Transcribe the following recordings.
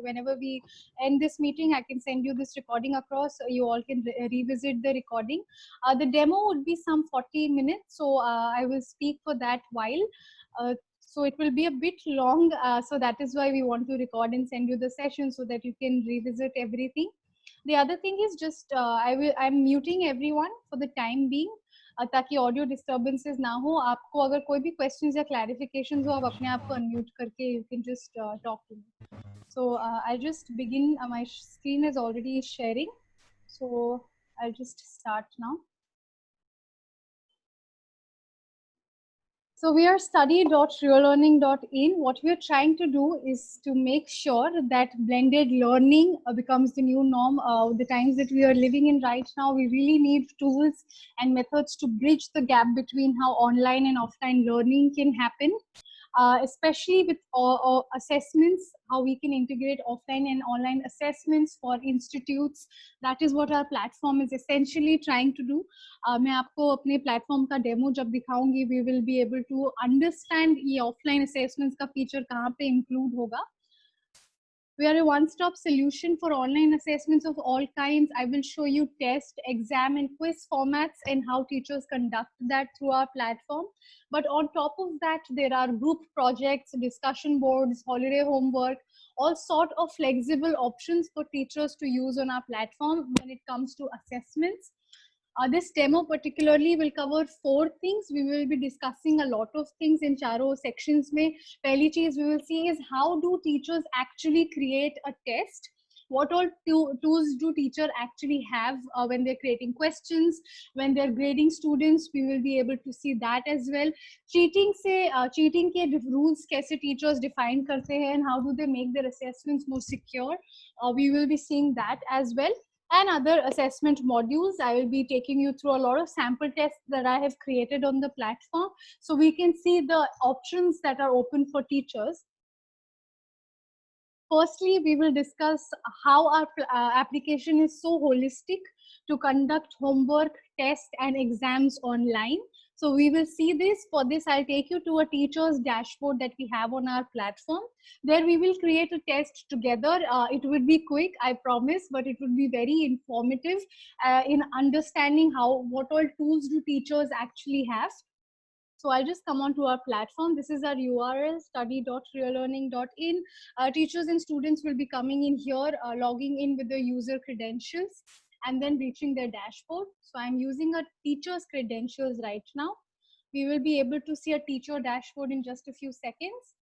whenever we end this meeting, I can send you this recording across. You all can revisit the recording. The demo would be some 40 minutes, so I will speak for that while. So it will be a bit long, so that is why we want to record and send you the session so that you can revisit everything. The other thing is just I'm muting everyone for the time being, ताकि audio disturbances ना हो. आपको अगर कोई भी questions या clarifications हो, आप अपने आप को अनम्यूट करके you can just talk to me. So I'll just begin. My screen is already sharing, so I'll just start now. So we are study.reallearning.in. What we are trying to do is to make sure that blended learning becomes the new norm. The times that we are living in right now, we really need tools and methods to bridge the gap between how online and offline learning can happen. Especially with assessments, how we can integrate offline and online assessments for institutes. That is what our platform is essentially trying to do. मैं आपको अपने platform का demo जब दिखाऊंगी, we will be able to understand ये offline assessments का feature कहाँ पे include होगा. We are a one-stop solution for online assessments of all kinds. I will show you test, exam, and quiz formats and how teachers conduct that through our platform. But on top of that, there are group projects, discussion boards, holiday homework, all sort of flexible options for teachers to use on our platform when it comes to assessments. This demo particularly will cover 4 things. We will be discussing a lot of things in charo sections mein. Pehli cheez we will see is how do teachers actually create a test. What all tools do teacher actually have when they're creating questions, when they're grading students. We will be able to see that as well. Cheating ke rules kaise teachers define karte hain and how do they make their assessments more secure. We will be seeing that as well. And other assessment modules. I will be taking you through a lot of sample tests that I have created on the platform, so we can see the options that are open for teachers. Firstly, we will discuss how our application is so holistic to conduct homework, tests, and exams online. So we will see this. For this, I'll take you to a teacher's dashboard that we have on our platform. There we will create a test together. It would be quick, I promise, but it would be very informative in understanding what all tools do teachers actually have. So I'll just come on to our platform. This is our URL, study.reallearning.in. Teachers and students will be coming in here, logging in with their user credentials, and then reaching their dashboard. So I'm using a teacher's credentials right now. We will be able to see a teacher dashboard in just a few seconds.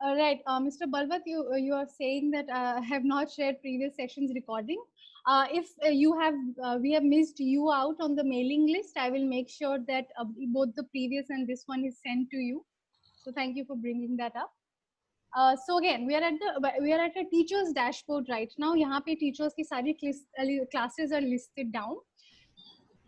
All right, Mr. Balwant, you are saying that I have not shared previous sessions recording. If we have missed you out on the mailing list, I will make sure that both the previous and this one is sent to you. So thank you for bringing that up. So again, we are at a teacher's dashboard right now. यहाँ पे teachers की सारी classes are listed down.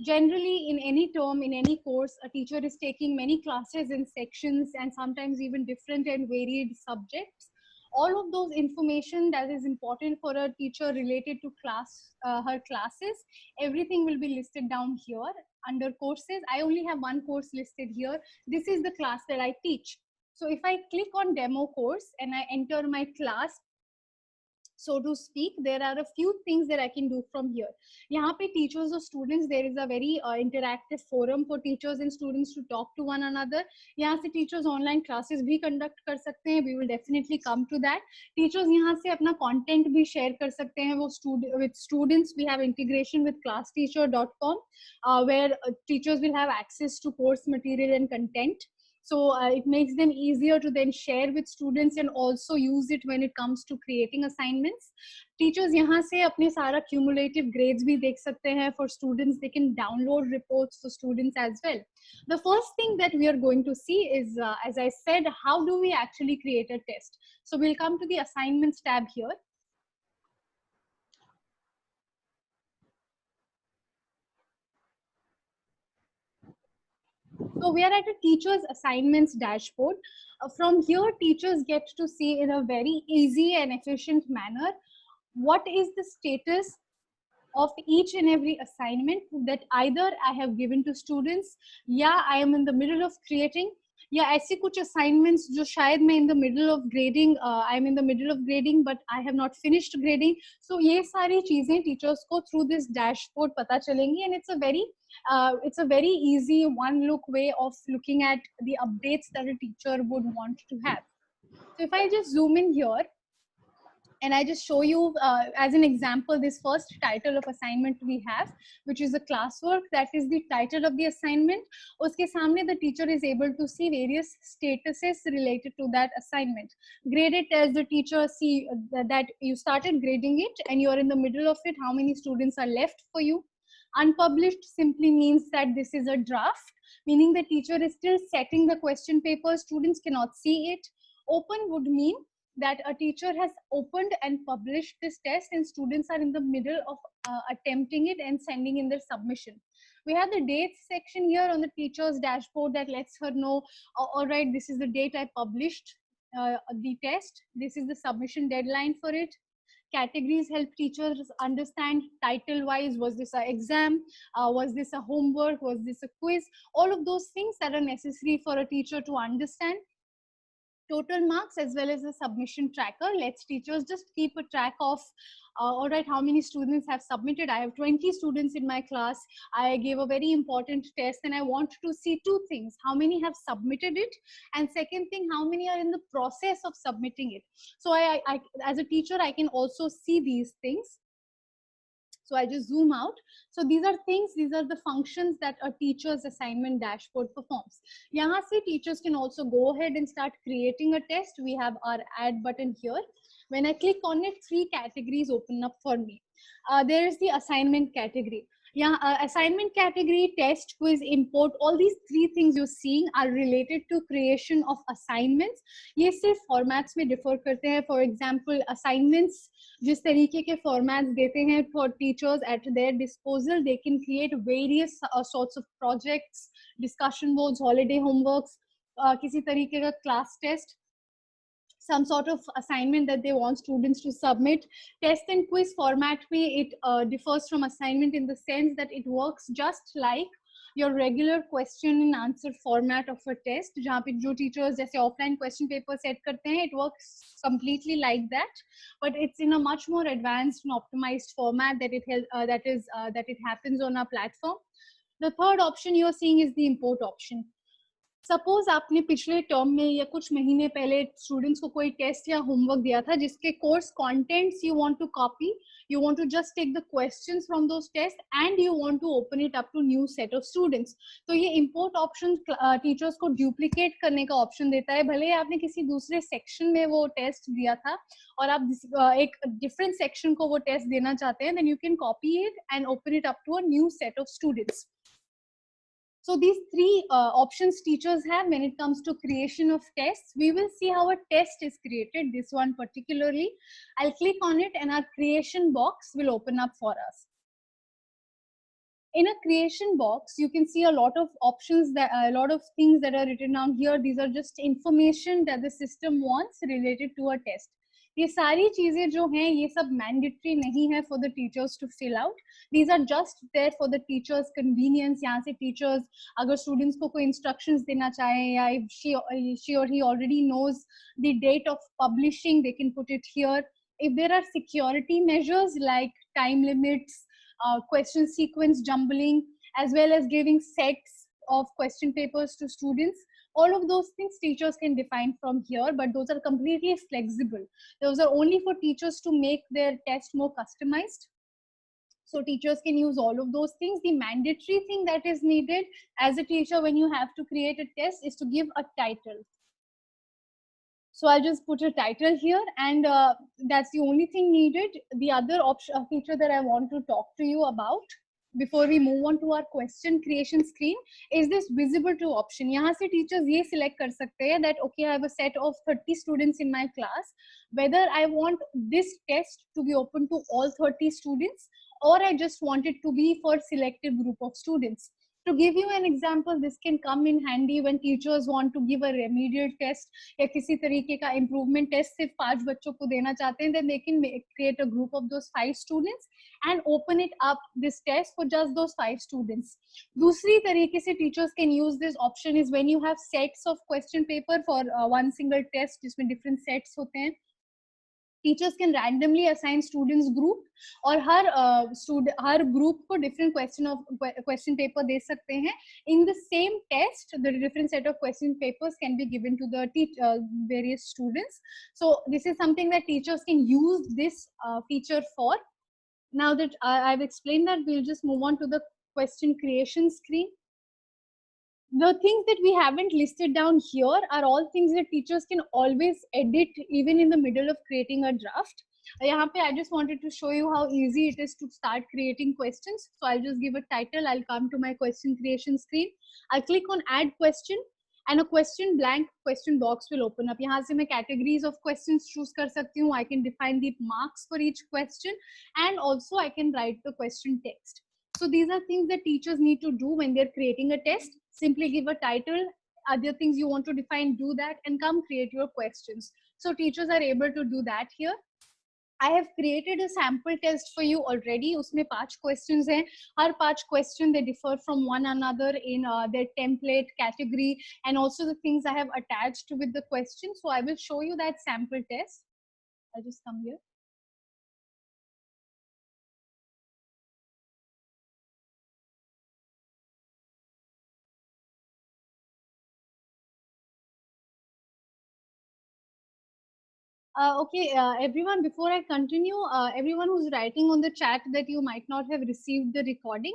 Generally, in any term, in any course, a teacher is taking many classes in sections and sometimes even different and varied subjects. All of those information that is important for a teacher related to her classes, everything will be listed down here under courses. I only have one course listed here. This is the class that I teach. So if I click on demo course and I enter my class, so to speak, there are a few things that I can do from here. Yahan pe teachers or students, there is a very interactive forum for teachers and students to talk to one another. Yahan se teachers online classes bhi conduct kar sakte hain. We will definitely come to that. Teachers yahan se apna content bhi share kar sakte hain. With students, we have integration with classteacher.com, where teachers will have access to course material and content. So it makes them easier to then share with students and also use it when it comes to creating assignments. Teachers यहाँ से अपने सारा cumulative grades भी देख सकते हैं. For students, they can download reports for students as well. The first thing that we are going to see is, as I said, how do we actually create a test? So we'll come to the assignments tab here. So we are at a teacher's assignments dashboard. From here, teachers get to see in a very easy and efficient manner what is the status of each and every assignment that either I have given to students, या I am in the middle of creating, या ऐसे कुछ assignments जो शायद मैं in the middle of grading, I am in the middle of grading but I have not finished grading. So ये सारी चीजें teachers को through this dashboard पता चलेंगी, and it's a very easy one look way of looking at the updates that a teacher would want to have. So if I just zoom in here and I just show you as an example this first title of assignment we have, which is a classwork. That is the title of the assignment. Uske samne the teacher is able to see various statuses related to that assignment. Graded tells the teacher, see that you started grading it and you are in the middle of it, how many students are left for you. Unpublished simply means that this is a draft, meaning the teacher is still setting the question paper, students cannot see it. Open would mean that a teacher has opened and published this test and students are in the middle of attempting it and sending in their submission. We have the dates section here on the teacher's dashboard that lets her know, all right, this is the date I published the test, this is the submission deadline for it. Categories help teachers understand title wise, was this an exam, was this a homework, was this a quiz, all of those things that are necessary for a teacher to understand. Total marks as well as a submission tracker lets teachers just keep a track of all right, how many students have submitted. I have 20 students in my class, I gave a very important test and I want to see two things: how many have submitted it, and second thing, how many are in the process of submitting it. So I as a teacher I can also see these things. So I just zoom out. So these are things, these are the functions that a teacher's assignment dashboard performs. Yahan se teachers can also go ahead and start creating a test. We have our add button here. When I click on it, 3 categories open up for me. There is the assignment category. Yeah, assignment category, test, quiz, import, all these 3 things you're seeing are related to creation of assignments. ये सिर्फ formats में differ करते हैं. For example, assignments जिस तरीके के formats देते हैं for teachers at their disposal, they can create various sorts of projects, discussion boards, holiday homeworks, किसी तरीके का class test, some sort of assignment that they want students to submit. Test and quiz format में it differs from assignment in the sense that it works just like your regular question and answer format of a test, जहाँ पे जो teachers जैसे offline question paper set करते हैं, it works completely like that, but it's in a much more advanced and optimized format that it happens on our platform. The third option you are seeing is the import option. Suppose आपने पिछले term में या कुछ महीने पहले students को कोई test या होमवर्क दिया था जिसके course contents you want to copy, you want to just take the questions from those tests and you want to open it up to new set of students. तो ये import option teachers को duplicate करने का option देता है. भले आपने किसी दूसरे section में वो test दिया था और आप एक different section को वो test देना चाहते हैं, then you can copy it and open it up to a new set of students. So these 3 options teachers have when it comes to creation of tests. We will see how a test is created, this one particularly. I'll click on it and our creation box will open up for us. In a creation box, you can see a lot of options, that a lot of things that are written down here. These are just information that the system wants related to a test. ये सारी चीजें जो हैं ये सब mandatory नहीं है for the teachers to fill out. These are just there for the teachers convenience. यहाँ से टीचर्स अगर स्टूडेंट्स को कोई इंस्ट्रक्शंस देना चाहें या इफ शी और he already knows the date of publishing, they can put it here. If there are security measures like time limits, question sequence jumbling, as well as giving sets of question papers to students, all of those things teachers can define from here, but those are completely flexible. Those are only for teachers to make their test more customized. So teachers can use all of those things. The mandatory thing that is needed as a teacher when you have to create a test is to give a title. So I'll just put a title here, and that's the only thing needed. The other option feature that I want to talk to you about before we move on to our question creation screen is this visible to option. यहाँ से teachers ये select कर सकते हैं that okay, I have a set of 30 students in my class, whether I want this test to be open to all 30 students or I just want it to be for selected group of students. To give you an example, this can come in handy when teachers want to give a remedial test या किसी तरीके का improvement test सिर्फ 5 बच्चों को देना चाहते हैं, then they can create a group of those 5 students and open it up this test for just those 5 students. दूसरी तरीके से teachers can use this option is when you have sets of question paper for one single test जिसमें different sets होते हैं. Teachers can randomly assign students group और हर group को different question paper दे सकते हैं. In the same test, the different set of question papers can be given to the various students. So this is something that teachers can use this feature for. Now that I've explained that, we'll just move on to the question creation screen. The things that we haven't listed down here are all things that teachers can always edit even in the middle of creating a draft. यहाँ पे I just wanted to show you how easy it is to start creating questions. So I'll just give a title. I'll come to my question creation screen. I'll click on add question and a question blank question box will open up. यहाँ से मैं categories of questions choose कर सकती हूँ. I can define the marks for each question and also I can write the question text. So these are things that teachers need to do when they're creating a test. Simply give a title, other things you want to define, do that, and come create your questions. So teachers are able to do that here. I have created a sample test for you already. उसमें 5 questions हैं. हर 5 question they differ from one another in their template, category, and also the things I have attached with the question. So I will show you that sample test. I'll just come here. Okay, everyone, before I continue, everyone who's writing on the chat that you might not have received the recording,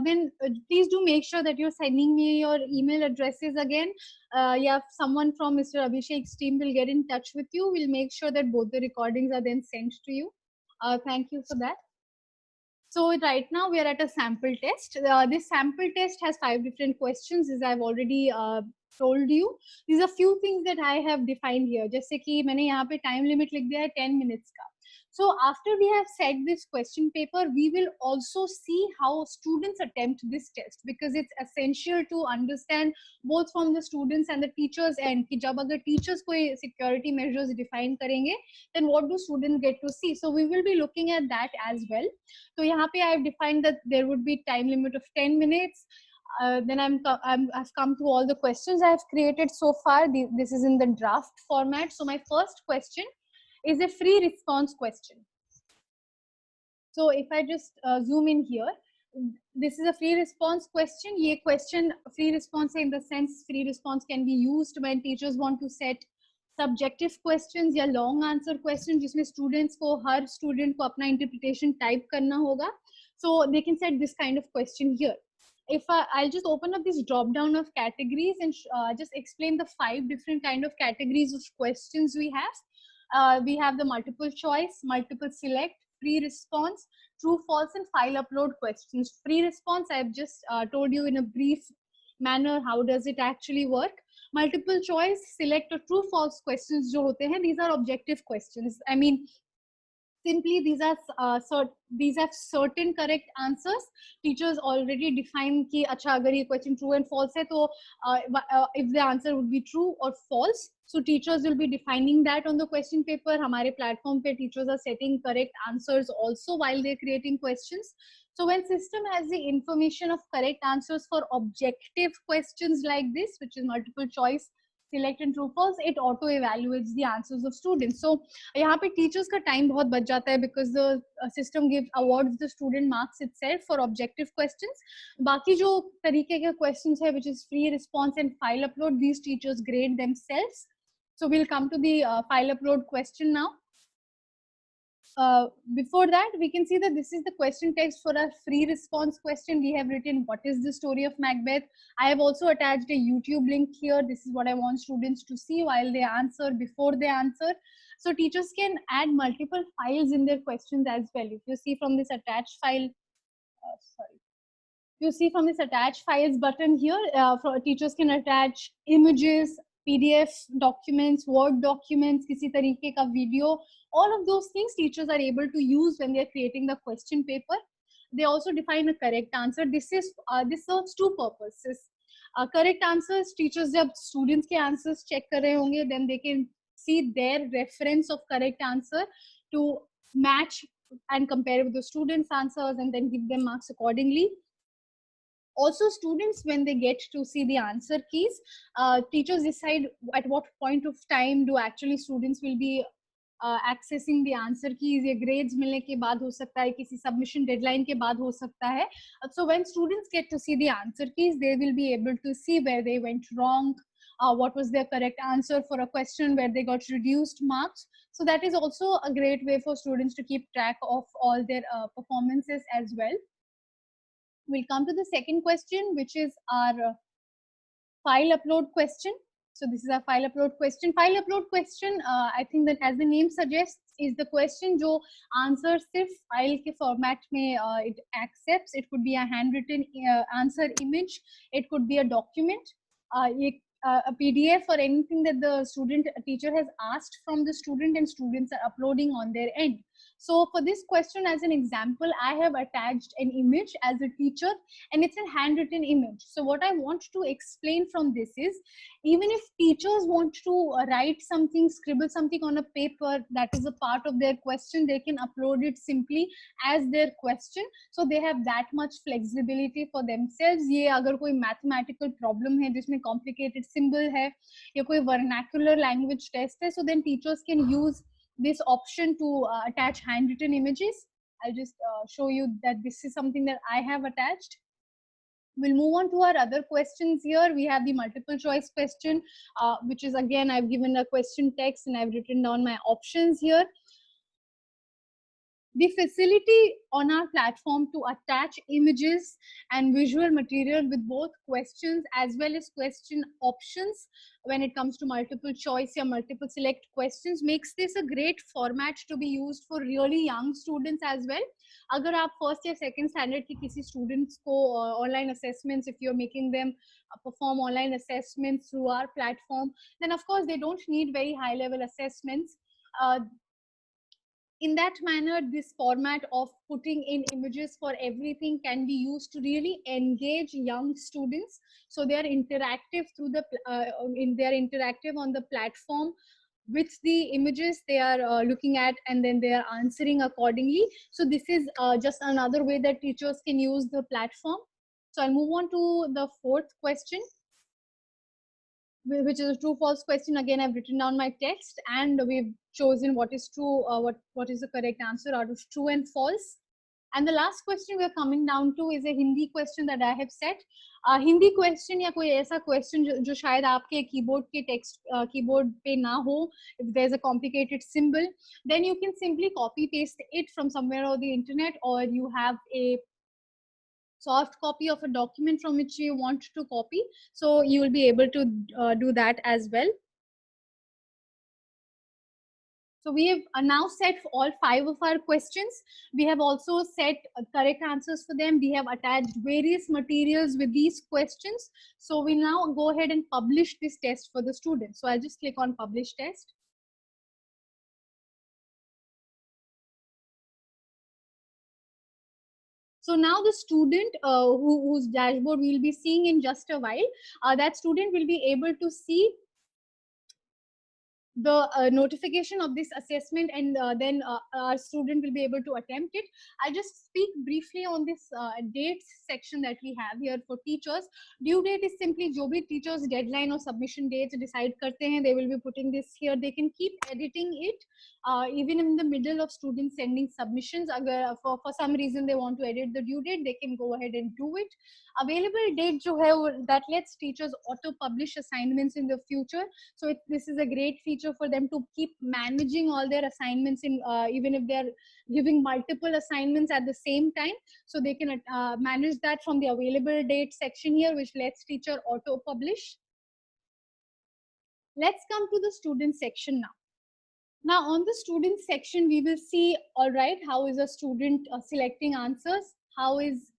then please do make sure that you're sending me your email addresses again. Yeah, someone from Mr. Abhishek's team will get in touch with you. We'll make sure that both the recordings are then sent to you. Thank you for that. So right now we are at a sample test. This sample test has 5 different questions, as I've already told you. These are few things that I have defined here. जैसे कि मैंने यहाँ पे time limit लिख दिया है 10 minutes का. So after we have set this question paper, we will also see how students attempt this test, because it's essential to understand both from the students and the teachers end कि जब अगर teachers कोई security measures define करेंगे, then what do students get to see? So we will be looking at that as well. So यहाँ पे I have defined that there would be time limit of 10 minutes. Then I've come to all the questions I've created so far. This is in the draft format. So my first question is a free response question. So if I just zoom in here, this is a free response question. ये question free response in the sense free response can be used when teachers want to set subjective questions या long answer questions जिसमें students को हर student को अपना interpretation type करना होगा. So they can set this kind of question here. If I'll just open up this drop down of categories and just explain the 5 different kind of categories of questions we have. We have the multiple choice, multiple select, free response, true, false, and file upload questions. Free response, I've just told you in a brief manner how does it actually work. Multiple choice, select, or true, false questions जो होते हैं, these are objective questions. I mean, simply these have certain correct answers. Teachers already define कि अच्छा अगर ये question true and false है तो if the answer would be true or false, so teachers will be defining that on the question paper. हमारे platform पे teachers are setting correct answers also while they're creating questions. So when system has the information of correct answers for objective questions like this, which is multiple choice, select and true false, it auto evaluates the answers of students. So यहाँ पे teachers का time बहुत बच जाता है because the system awards the student marks itself for objective questions. बाकी जो तरीके के questions है, which is free response and file upload, these teachers grade themselves. So we'll come to the file upload question now. Before that, we can see that this is the question text for our free response question. We have written, what is the story of Macbeth? I have also attached a YouTube link here. This is what I want students to see while they answer, before they answer. So teachers can add multiple files in their questions as well. If you see from this attached file, you see from this attach files button here, teachers can attach images, PDF documents, Word documents, किसी तरीके का video. All of those things teachers are able to use when they are creating the question paper. They also define a correct answer. This serves two purposes. Correct answers, teachers जब students के answers check कर रहे होंगे, then they can see their reference of correct answer to match and compare with the students' answers and then give them marks accordingly. Also, students, when they get to see the answer keys, teachers decide at what point of time do actually students will be accessing the answer keys. ये grades मिलने के बाद हो सकता है, किसी submission deadline के बाद हो सकता है. So when students get to see the answer keys, they will be able to see where they went wrong, what was their correct answer for a question where they got reduced marks. So that is also a great way for students to keep track of all their performances as well. We'll come to the second question, which is our file upload question. So this is our file upload question. File upload question, I think that as the name suggests, is the question जो answer सिर्फ file के format में it accepts. It could be a handwritten answer image. It could be a document, a PDF, or anything that the teacher has asked from the student and students are uploading on their end. So for this question, as an example, I have attached an image as a teacher, and it's a handwritten image. So what I want to explain from this is, even if teachers want to write something, scribble something on a paper that is a part of their question, they can upload it simply as their question. So they have that much flexibility for themselves. ये अगर कोई mathematical problem है जिसमें complicated symbol है या कोई vernacular language test है, so then teachers can use this option to attach handwritten images. I'll just show you that this is something that I have attached. We'll move on to our other questions here. We have the multiple choice question, which is, again, I've given a question text and I've written down my options here. The facility on our platform to attach images and visual material with both questions as well as question options when it comes to multiple choice or multiple select questions makes this a great format to be used for really young students as well. अगर आप first या second standard के किसी students को online assessments, if you're making them perform online assessments through our platform, then of course they don't need very high level assessments. In that manner, this format of putting in images for everything can be used to really engage young students. So they are interactive through the they are interactive on the platform with the images they are looking at, and then they are answering accordingly. So this is just another way that teachers can use the platform. So I'll move on to the fourth question, which is a true false question. Again, I've written down my text and we've chosen what is true, what is the correct answer out of true and false. And the last question we're coming down to is a Hindi question that I have set. Hindi question या कोई ऐसा question जो शायद आपके keyboard के text keyboard पे ना हो, if there's a complicated symbol, then you can simply copy paste it from somewhere on the internet, or you have a soft copy of a document from which you want to copy, so you will be able to do that as well. So we have now set for all 5 of our questions. We have also set correct answers for them. We have attached various materials with these questions. So we now go ahead and publish this test for the students. So I'll just click on publish test. So now the student whose dashboard we'll be seeing in just a while, that student will be able to see the notification of this assessment, and then our student will be able to attempt it. I'll just speak briefly on this dates section that we have here for teachers. Due date is simply जो भी teachers deadline or submission dates decide करते हैं, they will be putting this here. They can keep editing it even in the middle of students sending submissions. अगर for some reason they want to edit the due date, they can go ahead and do it. Available date जो है, that lets teachers auto publish assignments in the future. So this is a great feature for them to keep managing all their assignments in even if they're giving multiple assignments at the same time. So they can manage that from the available date section here, which lets teacher auto publish. Let's come to the student section now. Now on the student section, we will see, all right, how is a student selecting answers? How is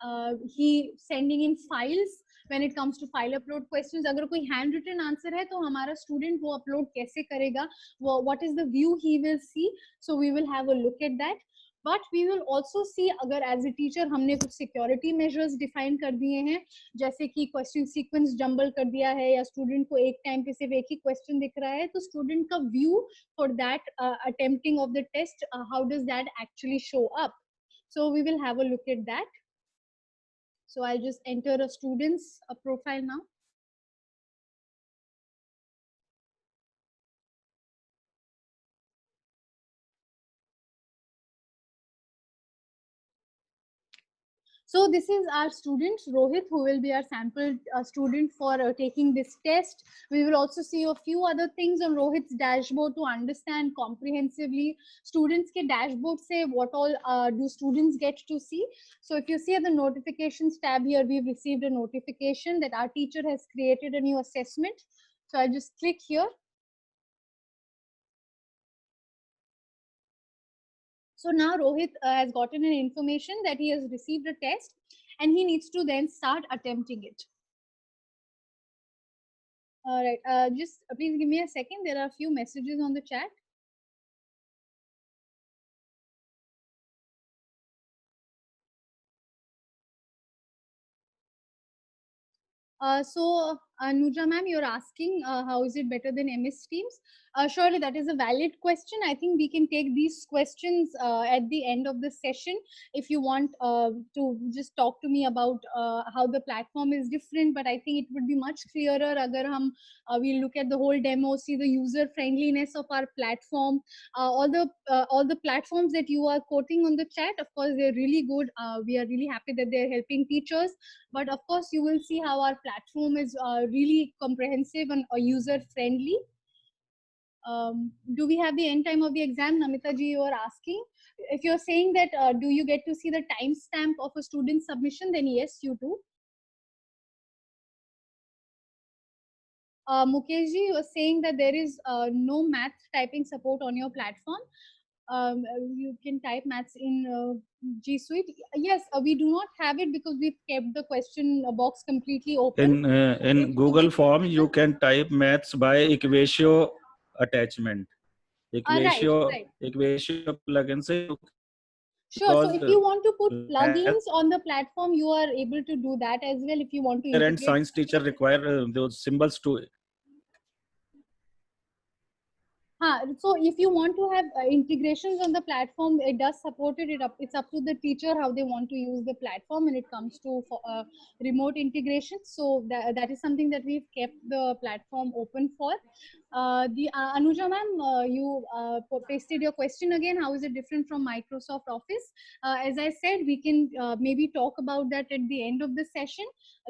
he sending in files when it comes to file upload questions? अगर कोई handwritten answer है तो हमारा student वो upload कैसे करेगा? What is the view he will see? So we will have a look at that. But we will also see अगर as a teacher हमने कुछ security measures define कर दिए हैं, जैसे कि question sequence jumble कर दिया है या student को एक time पे सिर्फ एक ही question दिख रहा है, तो student का view for that attempting of the test, how does that actually show up? So we will have a look at that. So I'll just enter a student's profile now. So this is our student Rohit, who will be our sample student for taking this test. We will also see a few other things on Rohit's dashboard to understand comprehensively students ke dashboard se what all do students get to see. So if you see at the notifications tab here, we've received a notification that our teacher has created a new assessment. So I'll just click here. So now Rohit has gotten an information that he has received a test and he needs to then start attempting it. All right, just please give me a second. There are a few messages on the chat. So Anuja ma'am, you're asking how is it better than MS Teams? Surely that is a valid question. I think we can take these questions at the end of the session. If you want to just talk to me about how the platform is different, but I think it would be much clearer agar hum we look at the whole demo, see the user friendliness of our platform. All the platforms that you are quoting on the chat, of course, they're really good. We are really happy that they're helping teachers. But of course, you will see how our platform is really comprehensive and user friendly. Do we have the end time of the exam? Namita ji, you are asking. If you're saying that, do you get to see the timestamp of a student submission? Then yes, you do. Mukesh ji, you are saying that there is no math typing support on your platform. You can type maths in G Suite. Yes, we do not have it because we've kept the question box completely open. In Google Form, you can type maths by Equatio attachment. Equatio plugin se. Sure. So if you want to put plugins on the platform, you are able to do that as well. If you want to integrate. And science teacher require those symbols to. So if you want to have integrations on the platform, it does support it. It's up to the teacher how they want to use the platform when it comes to remote integration. So that is something that we've kept the platform open for. Anuja ma'am, you pasted your question again. How is it different from Microsoft Office? As I said, we can maybe talk about that at the end of the session.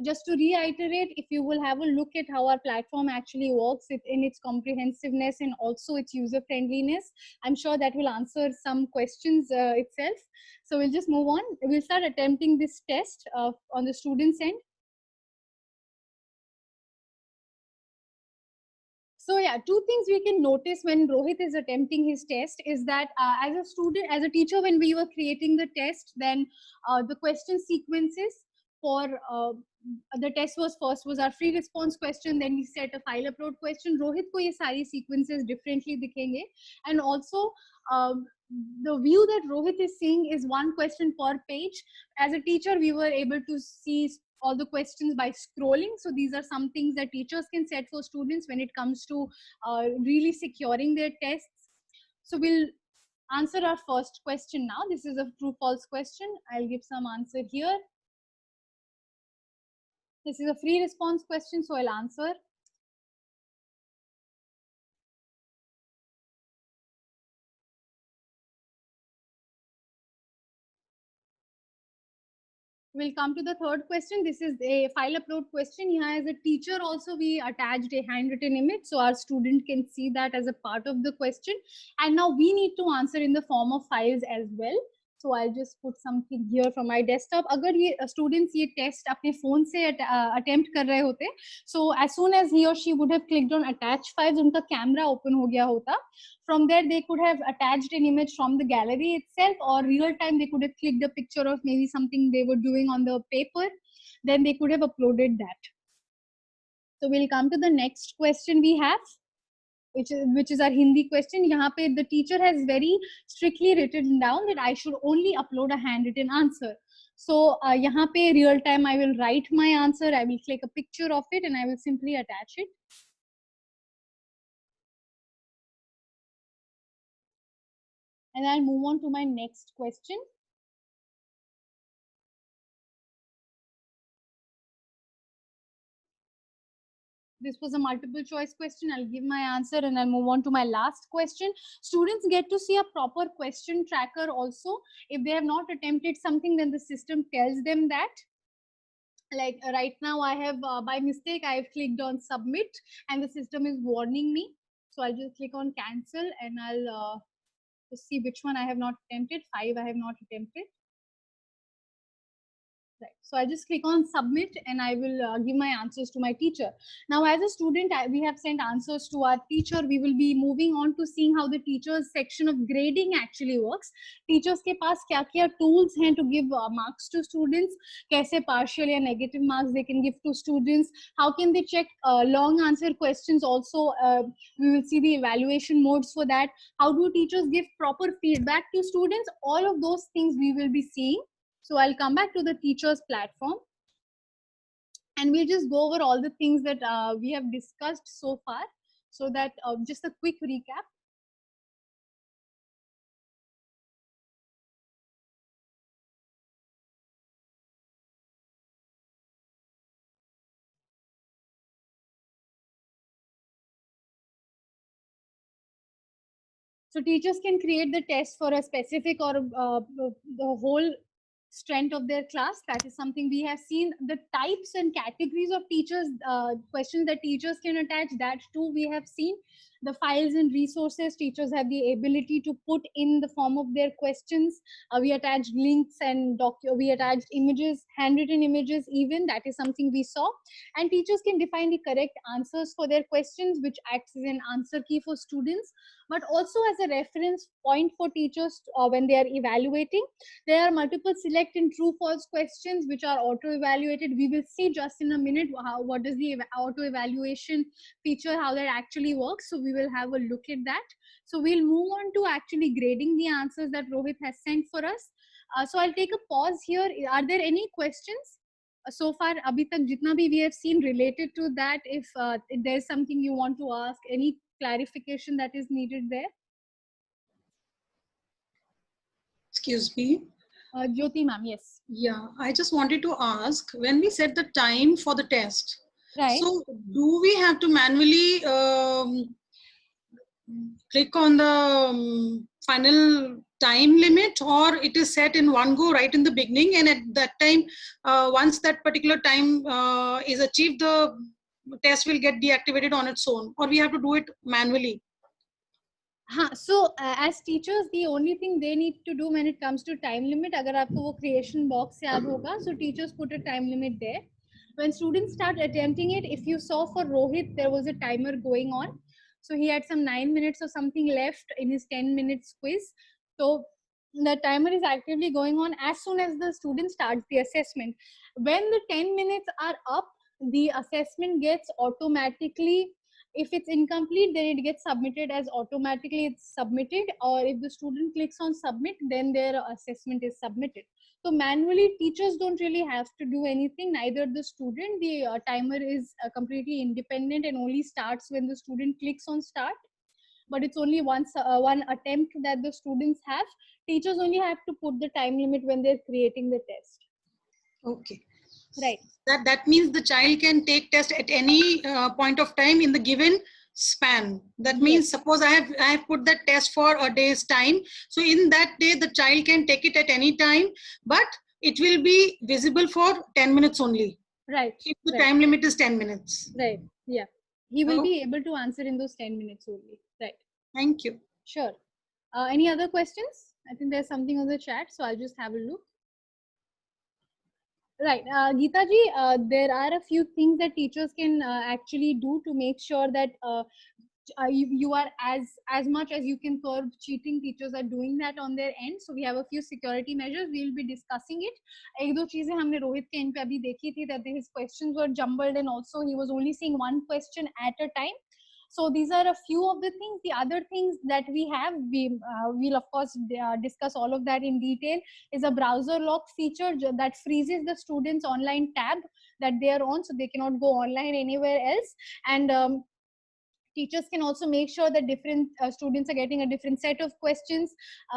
Just to reiterate, if you will have a look at how our platform actually works in its comprehensiveness and also its user friendliness, I'm sure that will answer some questions itself. So we'll just move on. We'll start attempting this test on the student's end. So yeah, two things we can notice when Rohit is attempting his test is that as a student, as a teacher, when we were creating the test, then the question sequences for the test was our free response question, then we set a file upload question. Rohit ko ye sari sequences differently dikhenge, and also the view that Rohit is seeing is one question per page. As a teacher, we were able to see all the questions by scrolling. So these are some things that teachers can set for students when it comes to really securing their tests. So we'll answer our first question now. This is a true false question. I'll give some answer here. This is a free response question, so I'll answer. We'll come to the third question. This is a file upload question. Here as a teacher also we attached a handwritten image so our student can see that as a part of the question. And now we need to answer in the form of files as well. So I'll just put something here from my desktop. अगर ये students ये test अपने phone से attempt कर रहे होते, so as soon as he or she would have clicked on attach files, उनका camera open हो गया होता. From there, they could have attached an image from the gallery itself, or real time, they could have clicked a picture of maybe something they were doing on the paper. Then they could have uploaded that. So we'll come to the next question we have. which is our Hindi question. यहाँ पे the teacher has very strictly written down that I should only upload a handwritten answer. So यहाँ पे real time I will write my answer. I will click a picture of it and I will simply attach it. And I'll move on to my next question. This was a multiple choice question. I'll give my answer and I'll move on to my last question. Students get to see a proper question tracker also. If they have not attempted something, then the system tells them that. Like right now, I have by mistake, I have clicked on submit and the system is warning me. So I'll just click on cancel and I'll just see which one I have not attempted. 5 I have not attempted. Right. So I just click on submit and I will give my answers to my teacher. Now, as a student, we have sent answers to our teacher. We will be moving on to seeing how the teachers section of grading actually works. Teachers के पास क्या tools हैं to give marks to students, कैसे partial या negative marks they can give to students, how can they check long answer questions also. We will see the evaluation modes for that. How do teachers give proper feedback to students? All of those things we will be seeing. So I'll come back to the teachers platform and we'll just go over all the things that we have discussed so far, so that just a quick recap. So teachers can create the test for a specific or the whole strength of their class. That is something we have seen. The types and categories of teachers, questions that teachers can attach, that too we have seen. The files and resources teachers have the ability to put in the form of their questions. We attached links and we attached images, handwritten images even. That is something we saw. And teachers can define the correct answers for their questions, which acts as an answer key for students, but also as a reference point for teachers when they are evaluating. There are multiple select and true false questions which are auto evaluated. We will see just in a minute what is the auto evaluation feature, how that actually works. So we will have a look at that. So we'll move on to actually grading the answers that Rohit has sent for us. So I'll take a pause here. Are there any questions so far abhi tak jitna bhi we have seen related to that? If there's something you want to ask, any clarification that is needed there? Excuse me. Jyoti ma'am, yes. Yeah, I just wanted to ask, when we set the time for the test, Right. so do we have to manually click on the final time limit, or it is set in one go right in the beginning, and at that time, once that particular time is achieved, the test will get deactivated on its own, or we have to do it manually? So as teachers, the only thing they need to do when it comes to time limit, agar aapko wo creation box yaad hoga, so teachers put a time limit there. When students start attempting it, if you saw for Rohit, there was a timer going on. So he had some 9 minutes or something left in his 10 minutes quiz. So the timer is actively going on as soon as the student starts the assessment. When the 10 minutes are up, the assessment gets automatically, if it's incomplete, then it gets submitted as automatically it's submitted, or if the student clicks on submit, then their assessment is submitted. So manually, teachers don't really have to do anything, neither the student. The timer is completely independent and only starts when the student clicks on start. But it's only one attempt that the students have. Teachers only have to put the time limit when they're creating the test. Okay. Right. That means the child can take test at any point of time in the given span. That means, Yes. suppose I have put that test for a day's time. So in that day, the child can take it at any time, but it will be visible for 10 minutes only. Right. If the Right. time limit is 10 minutes. Right. Yeah. He will Oh. be able to answer in those 10 minutes only. Right. Thank you. Sure. Any other questions? I think there's something on the chat, so I'll just have a look. Right. Geeta ji, there are a few things that teachers can actually do to make sure that you are as much as you can curb cheating. Teachers are doing that on their end. So we have a few security measures. We'll be discussing it. एक दो चीजें हमने रोहित के end पे अभी देखी थी, that his questions were jumbled and also he was only seeing one question at a time. So these are a few of the things. The other things that we have, we'll of course discuss all of that in detail, is a browser lock feature that freezes the students' online tab that they are on, so they cannot go online anywhere else. And teachers can also make sure that different students are getting a different set of questions.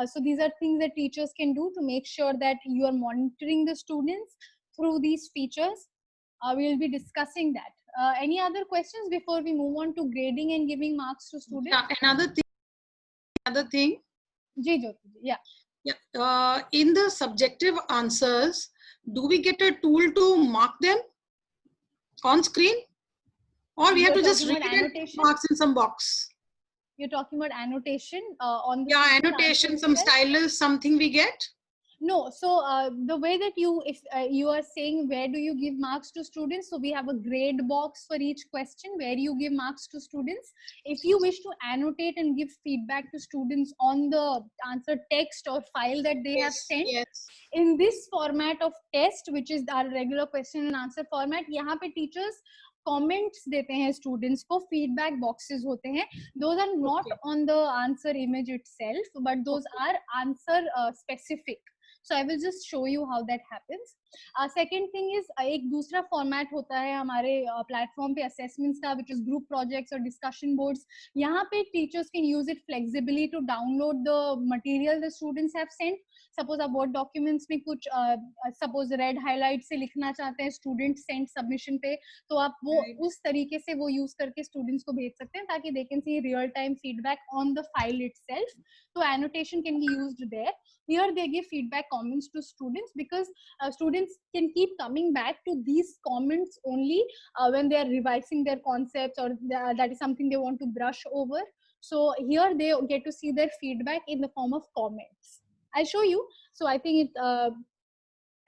So these are things that teachers can do to make sure that you are monitoring the students through these features. We will be discussing that. Any other questions before we move on to grading and giving marks to students? Yeah, another thing. Ji, Jyoti, yeah. Yeah. In the subjective answers, do we get a tool to mark them on screen? Or we have to just read it, marks in some box? You're talking about annotation on the... Yeah, annotation, some stylus, something we get? No, so the way that if you are saying where do you give marks to students, so we have a grade box for each question where you give marks to students. If you wish to annotate and give feedback to students on the answer text or file that they have sent, in this format of test, which is our regular question and answer format, यहाँ पे teachers comments देते हैं students को, feedback boxes होते हैं. Those are not on the answer image itself, but those are answer specific. So I will just show you how that happens. Second thing is एक दूसरा format होता है हमारे platform पे assessments का, which is group projects or discussion boards. यहाँ पे teachers can use it flexibly to download the material the students have sent. Suppose आप Word documents में कुछ suppose red highlight से लिखना चाहते हैं student sent submission पे, तो आप वो उस तरीके से वो use करके students को भेज सकते हैं ताकि they can see real time feedback on the file itself. So annotation can be used there. Here they give feedback comments to students because students can keep coming back to these comments only when they are revising their concepts or that is something they want to brush over. So here they get to see their feedback in the form of comments. I'll show you. So I think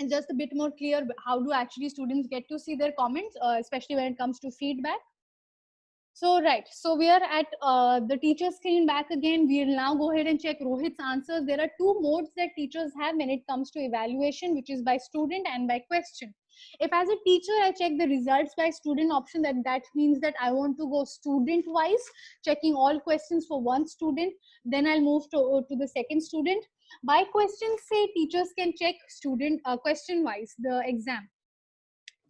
it's just a bit more clear how do actually students get to see their comments, especially when it comes to feedback. So right, so we are at the teacher screen back again. We'll now go ahead and check Rohit's answers. There are two modes that teachers have when it comes to evaluation, which is by student and by question. If as a teacher I check the results by student option, that means that I want to go student wise, checking all questions for one student. Then I'll move to the second student. By question, say teachers can check student question wise the exam.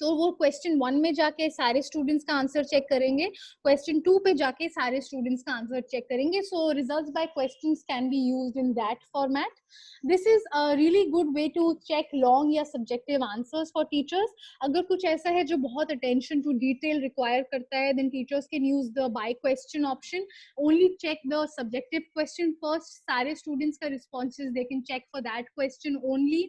तो वो question 1 में जाके सारे students का answer check करेंगे, question 2 पे जाके सारे स्टूडेंट्स का आंसर चेक करेंगे. So results by questions can be used in that format. This is a really good way to check long या सब्जेक्टिव आंसर्स फॉर टीचर्स. अगर कुछ ऐसा है जो बहुत अटेंशन टू डिटेल रिक्वायर करता है, then teachers can use the by question option. Only check the subjective question first. सारे स्टूडेंट्स का responses they can check for that question only.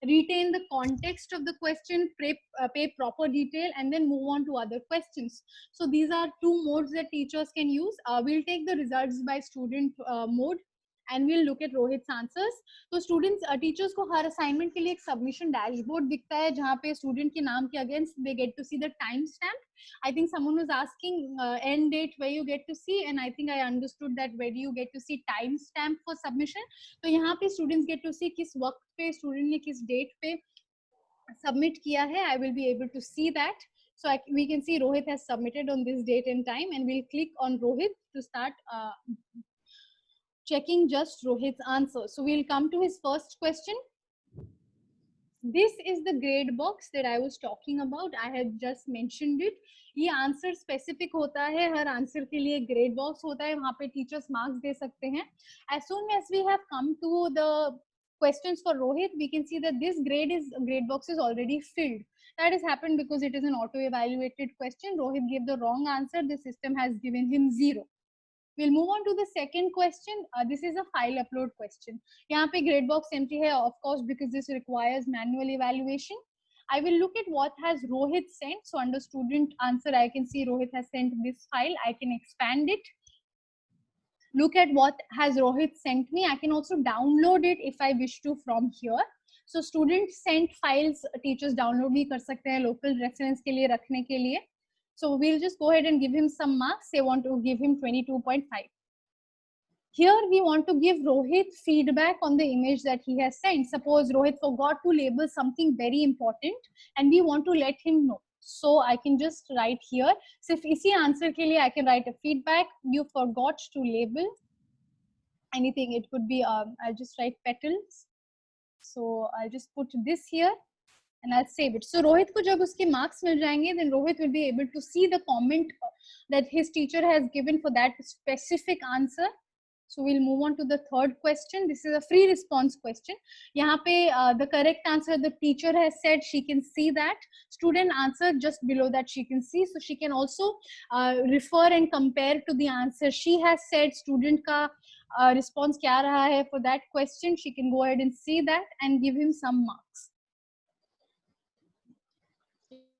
Retain the context of the question, pay proper detail, and then move on to other questions. So these are two modes that teachers can use. We'll take the results by student mode and we'll look at Rohit's answers. So students, teachers को हर assignment के लिए एक submission dashboard दिखता है जहाँ पे student के नाम के against they get to see the time stamp. I think someone was asking end date where you get to see, and I think I understood that where do you get to see time stamp for submission. तो यहाँ पे students get to see किस वक्त पे student ने किस date पे submit किया है. I will be able to see that. So we can see Rohit has submitted on this date and time, and we'll click on Rohit to start checking just Rohit's answer. So we'll come to his first question. This is the grade box that I was talking about. I had just mentioned it. ये answer specific होता है, हर answer के लिए grade box होता है, वहाँ पे teachers marks दे सकते हैं. As soon as we have come to the questions for Rohit, we can see that this grade box is already filled. That has happened because it is an auto evaluated question. Rohit gave the wrong answer. The system has given him 0. We'll move on to the second question. This is a file upload question. यहाँ पे grade box empty है, of course, because this requires manual evaluation. I will look at what has Rohit sent. So under student answer, I can see Rohit has sent this file. I can expand it. Look at what has Rohit sent me. I can also download it if I wish to from here. So student sent files, teachers download भी कर सकते हैं local reference के लिए रखने के लिए. So we'll just go ahead and give him some marks. They want to give him 22.5. Here we want to give Rohit feedback on the image that he has sent. Suppose Rohit forgot to label something very important and we want to let him know. So I can just write here. सिर्फ इसी answer के लिए I can write a feedback. You forgot to label anything. It could be I'll just write petals. So I'll just put this here and I'll save it. So Rohit को जब उसके marks मिल जाएंगे, then Rohit will be able to see the comment that his teacher has given for that specific answer. So we'll move on to the third question. This is a free response question. यहाँ पे the correct answer the teacher has said, she can see that. Student answer just below that she can see. So she can also refer and compare to the answer she has said. Student का response क्या रहा है for that question. She can go ahead and see that and give him some marks.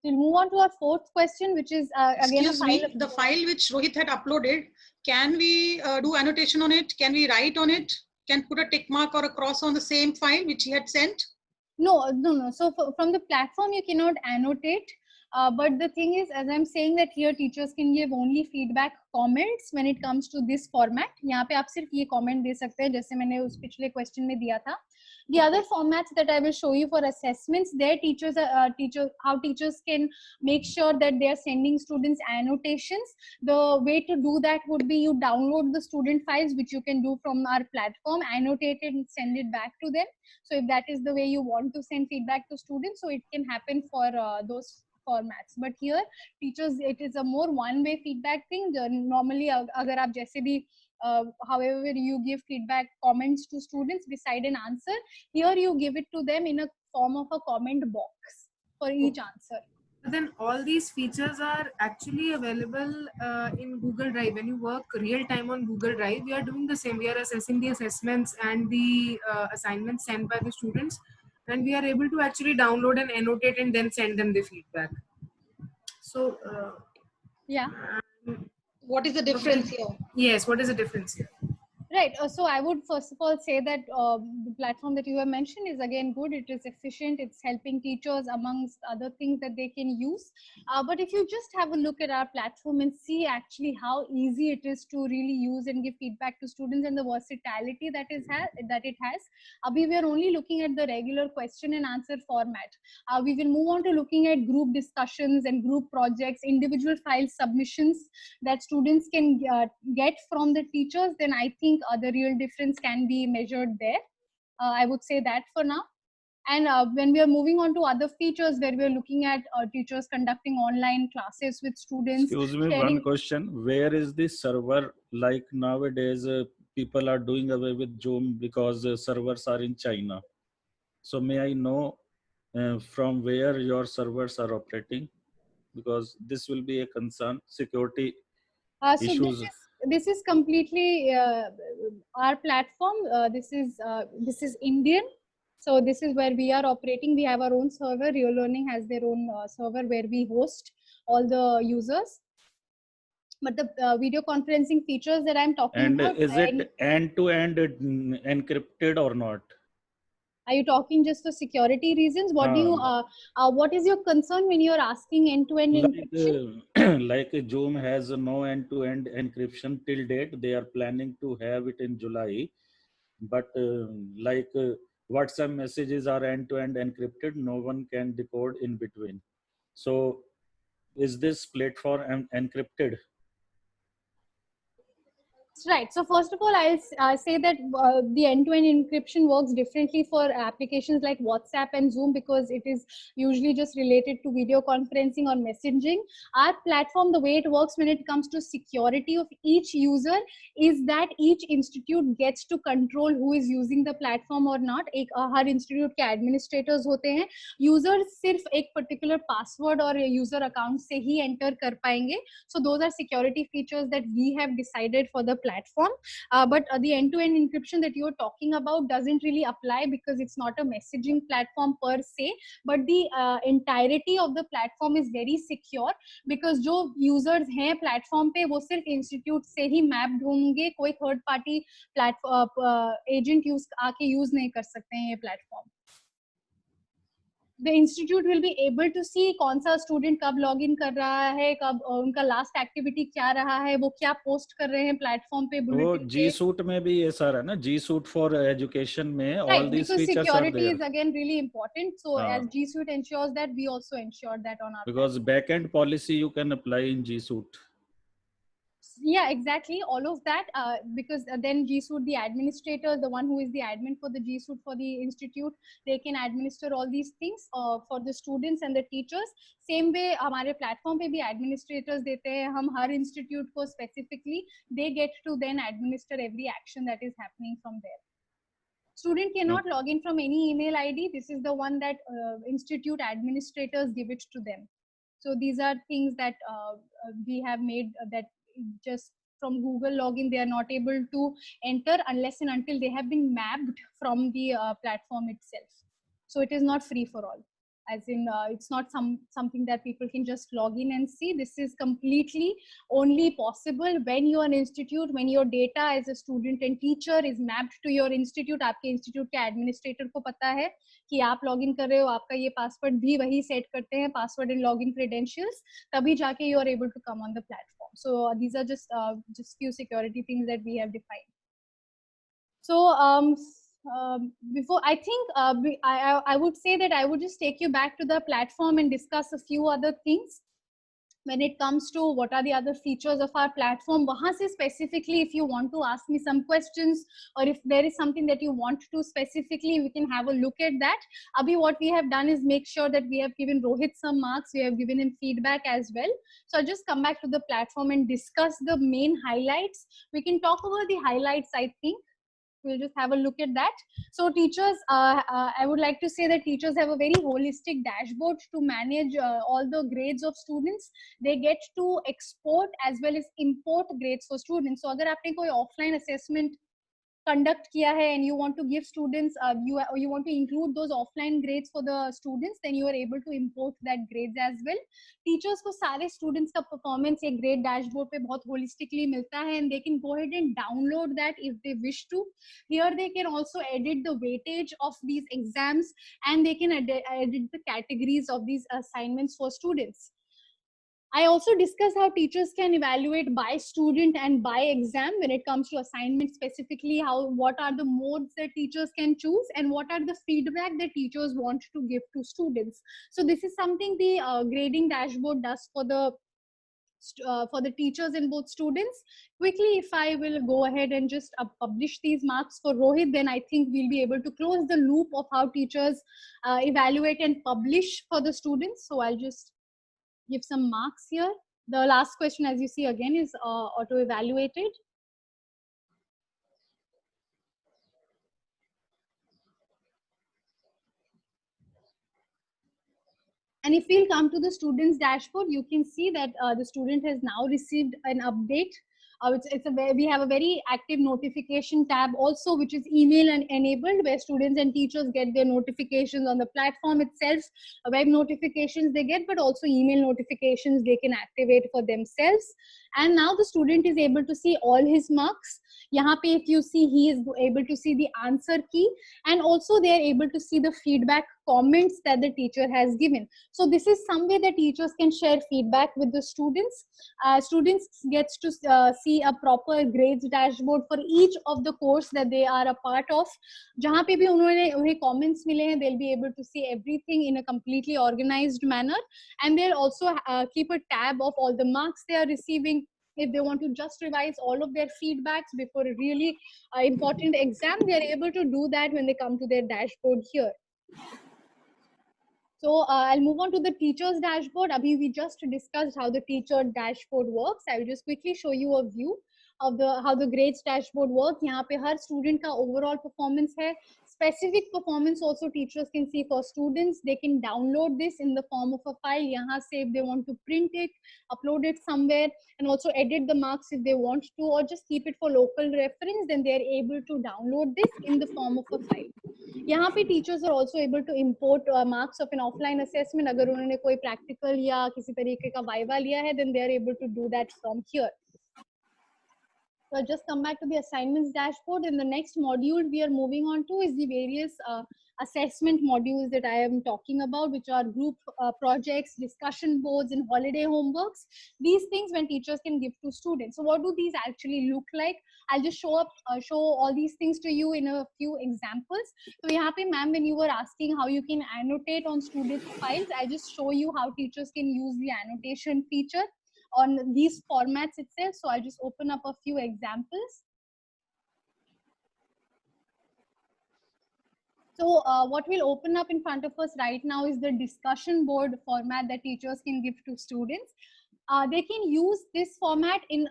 We'll move on to our fourth question, which is again Excuse me, the file which Rohit had uploaded, can we do annotation on it? Can we write on it? Can put a tick mark or a cross on the same file which he had sent? No. So from the platform, you cannot annotate. But the thing is, as I'm saying that here teachers can give only feedback comments when it comes to this format. यहाँ पे आप सिर्फ ये comment दे सकते हैं जैसे मैंने उस पिछले question में दिया था. The other formats that I will show you for assessments, their how teachers can make sure that they are sending students annotations. The way to do that would be you download the student files, which you can do from our platform, annotate it and send it back to them. So if that is the way you want to send feedback to students, so it can happen for those formats. But here teachers, it is a more one-way feedback thing. Normally अगर आप जैसे भी however you give feedback comments to students beside an answer, here you give it to them in a form of a comment box for each answer. Then all these features are actually available in Google Drive. When you work real time on Google Drive, we are doing the same. We are assessing the assessments and the assignments sent by the students, and we are able to actually download and annotate and then send them the feedback. So yeah. What is the difference here? Yes, what is the difference here? Right. So I would first of all say that the platform that you have mentioned is again good. It is efficient. It's helping teachers amongst other things that they can use. But if you just have a look at our platform and see actually how easy it is to really use and give feedback to students and the versatility that it has. We are only looking at the regular question and answer format. We will move on to looking at group discussions and group projects, individual file submissions that students can get from the teachers. Then I think the real difference can be measured there. I would say that for now. And when we are moving on to other features where we are looking at teachers conducting online classes with students. Excuse me, one question. Where is the server? Like nowadays, people are doing away with Zoom because servers are in China. So may I know from where your servers are operating? Because this will be a concern, security issues. So this is completely our platform. This is Indian. So this is where we are operating. We have our own server. Real Learning has their own server where we host all the users. But the video conferencing features that I'm talking about. And is it end-to-end encrypted or not? Are you talking just for security reasons? What do you? What is your concern when you are asking end-to-end encryption? Like Zoom has no end-to-end encryption till date. They are planning to have it in July, but WhatsApp messages are end-to-end encrypted. No one can decode in between. So, is this platform encrypted? Right. So first of all, I'll say that the end-to-end encryption works differently for applications like WhatsApp and Zoom because it is usually just related to video conferencing or messaging. Our platform, the way it works when it comes to security of each user is that each institute gets to control who is using the platform or not. Her institute के administrators होते हैं. Users सिर्फ एक particular password और user account से ही enter कर पाएंगे. So those are security features that we have decided for the platform, but the end-to-end encryption that you're talking about doesn't really apply because it's not a messaging platform per se, but the entirety of the platform is very secure because जो users हैं platform पे वो सिर्फ institute से ही mapped होंगे, कोई third party platform agent आके use नहीं कर सकते हैं ये platform. the institute will be able to see कौन सा student कब login कर रहा है, कब उनका last activity क्या रहा है, वो क्या post कर रहे हैं platform पे, वो bulletin G पे. Suite में भी ये सर है ना, G Suite for education में all Right, these because features are security there. is again really important. So हाँ. as G Suite ensures that, we also ensure that on our Because backend policy you can apply in G Suite. Yeah, exactly, all of that, because then G Suite, the administrator, the one who is the admin for the G Suite for the institute, they can administer all these things for the students and the teachers. Same way हमारे platform पे भी administrators देते हैं हम हर institute को specifically, they get to then administer every action that is happening from there. Student cannot log in from any email ID. This is the one that institute administrators give it to them. So these are things that we have made that just from Google login, they are not able to enter unless and until they have been mapped from the platform itself. So it is not free for all. As in, it's not something that people can just log in and see. This is completely only possible when you are an institute, when your data as a student and teacher is mapped to your institute. आपके institute के administrator को पता है कि आप login कर रहे हो, आपका ये password भी वही set करते हैं, password and login credentials, तभी जाके you are able to come on the platform. So these are just few security things that we have defined. So before, I think I would say that I would just take you back to the platform and discuss a few other things when it comes to what are the other features of our platform. वहाँ से specifically, if you want to ask me some questions, or if there is something that you want to specifically, we can have a look at that. Abhi, what we have done is make sure that we have given Rohit some marks, we have given him feedback as well. So I'll just come back to the platform and discuss the main highlights. We can talk about the highlights, I think. We'll just have a look at that. So teachers, I would like to say that teachers have a very holistic dashboard to manage all the grades of students. They get to export as well as import grades for students. So अगर आपने कोई offline assessment conduct किया है and you want to give students, you want to include those offline grades for the students, then you are able to import that grades as well. Teachers को सारे students का performance एक grade dashboard पे बहुत holistically मिलता है, and they can go ahead and download that if they wish to. Here they can also edit the weightage of these exams, and they can edit the categories of these assignments for students. I also discuss how teachers can evaluate by student and by exam when it comes to assignment, specifically what are the modes that teachers can choose and what are the feedback that teachers want to give to students. So this is something the grading dashboard does for the teachers and both students. Quickly, if I will go ahead and just publish these marks for Rohit, then I think we'll be able to close the loop of how teachers evaluate and publish for the students. So I'll just give some marks here. The last question, as you see again, is auto-evaluated. And if we'll come to the student's dashboard, you can see that the student has now received an update. We have a very active notification tab also, which is email and enabled, where students and teachers get their notifications on the platform itself. Web notifications they get, but also email notifications they can activate for themselves. And now the student is able to see all his marks. यहाँ पे if you see, he is able to see the answer key, and also they are able to see the feedback comments that the teacher has given. So this is some way that teachers can share feedback with the students. Students gets to see a proper grades dashboard for each of the course that they are a part of. जहाँ पे भी उन्हें comments मिले हैं, they'll be able to see everything in a completely organized manner, and they'll also keep a tab of all the marks they are receiving. If they want to just revise all of their feedbacks before a really important exam, they are able to do that when they come to their dashboard here. So I'll move on to the teacher's dashboard. Abhi, we just discussed how the teacher dashboard works. I will just quickly show you a view of how the grades dashboard works. यहाँ पे हर student का overall performance है. Specific performance also teachers can see for students. They can download this in the form of a file. यहाँ से if they want to print it, upload it somewhere, and also edit the marks if they want to, or just keep it for local reference, then they are able to download this in the form of a file. यहाँ पे teachers are also able to import marks of an offline assessment. अगर उन्होंने कोई practical या किसी तरीके का viva लिया है, then they are able to do that from here. So I'll just come back to the assignments dashboard. In the next module we are moving on to is the various assessment modules that I am talking about, which are group projects, discussion boards, and holiday homeworks. These things when teachers can give to students. So what do these actually look like? I'll just show all these things to you in a few examples. So यहाँ पे ma'am, when you were asking how you can annotate on student files, I'll just show you how teachers can use the annotation feature on these formats itself. So I'll just open up a few examples. So what we'll open up in front of us right now is the discussion board format that teachers can give to students. They can use this format in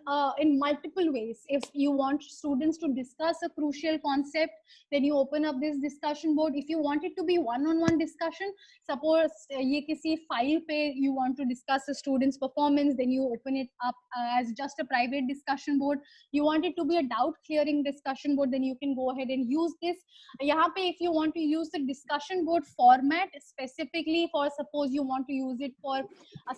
multiple ways. If you want students to discuss a crucial concept, then you open up this discussion board. If you want it to be one-on-one discussion, suppose ye kisi file pe you want to discuss a student's performance, then you open it up as just a private discussion board. You want it to be a doubt clearing discussion board, then you can go ahead and use this. Yahan pe if you want to use the discussion board format specifically for, suppose you want to use it for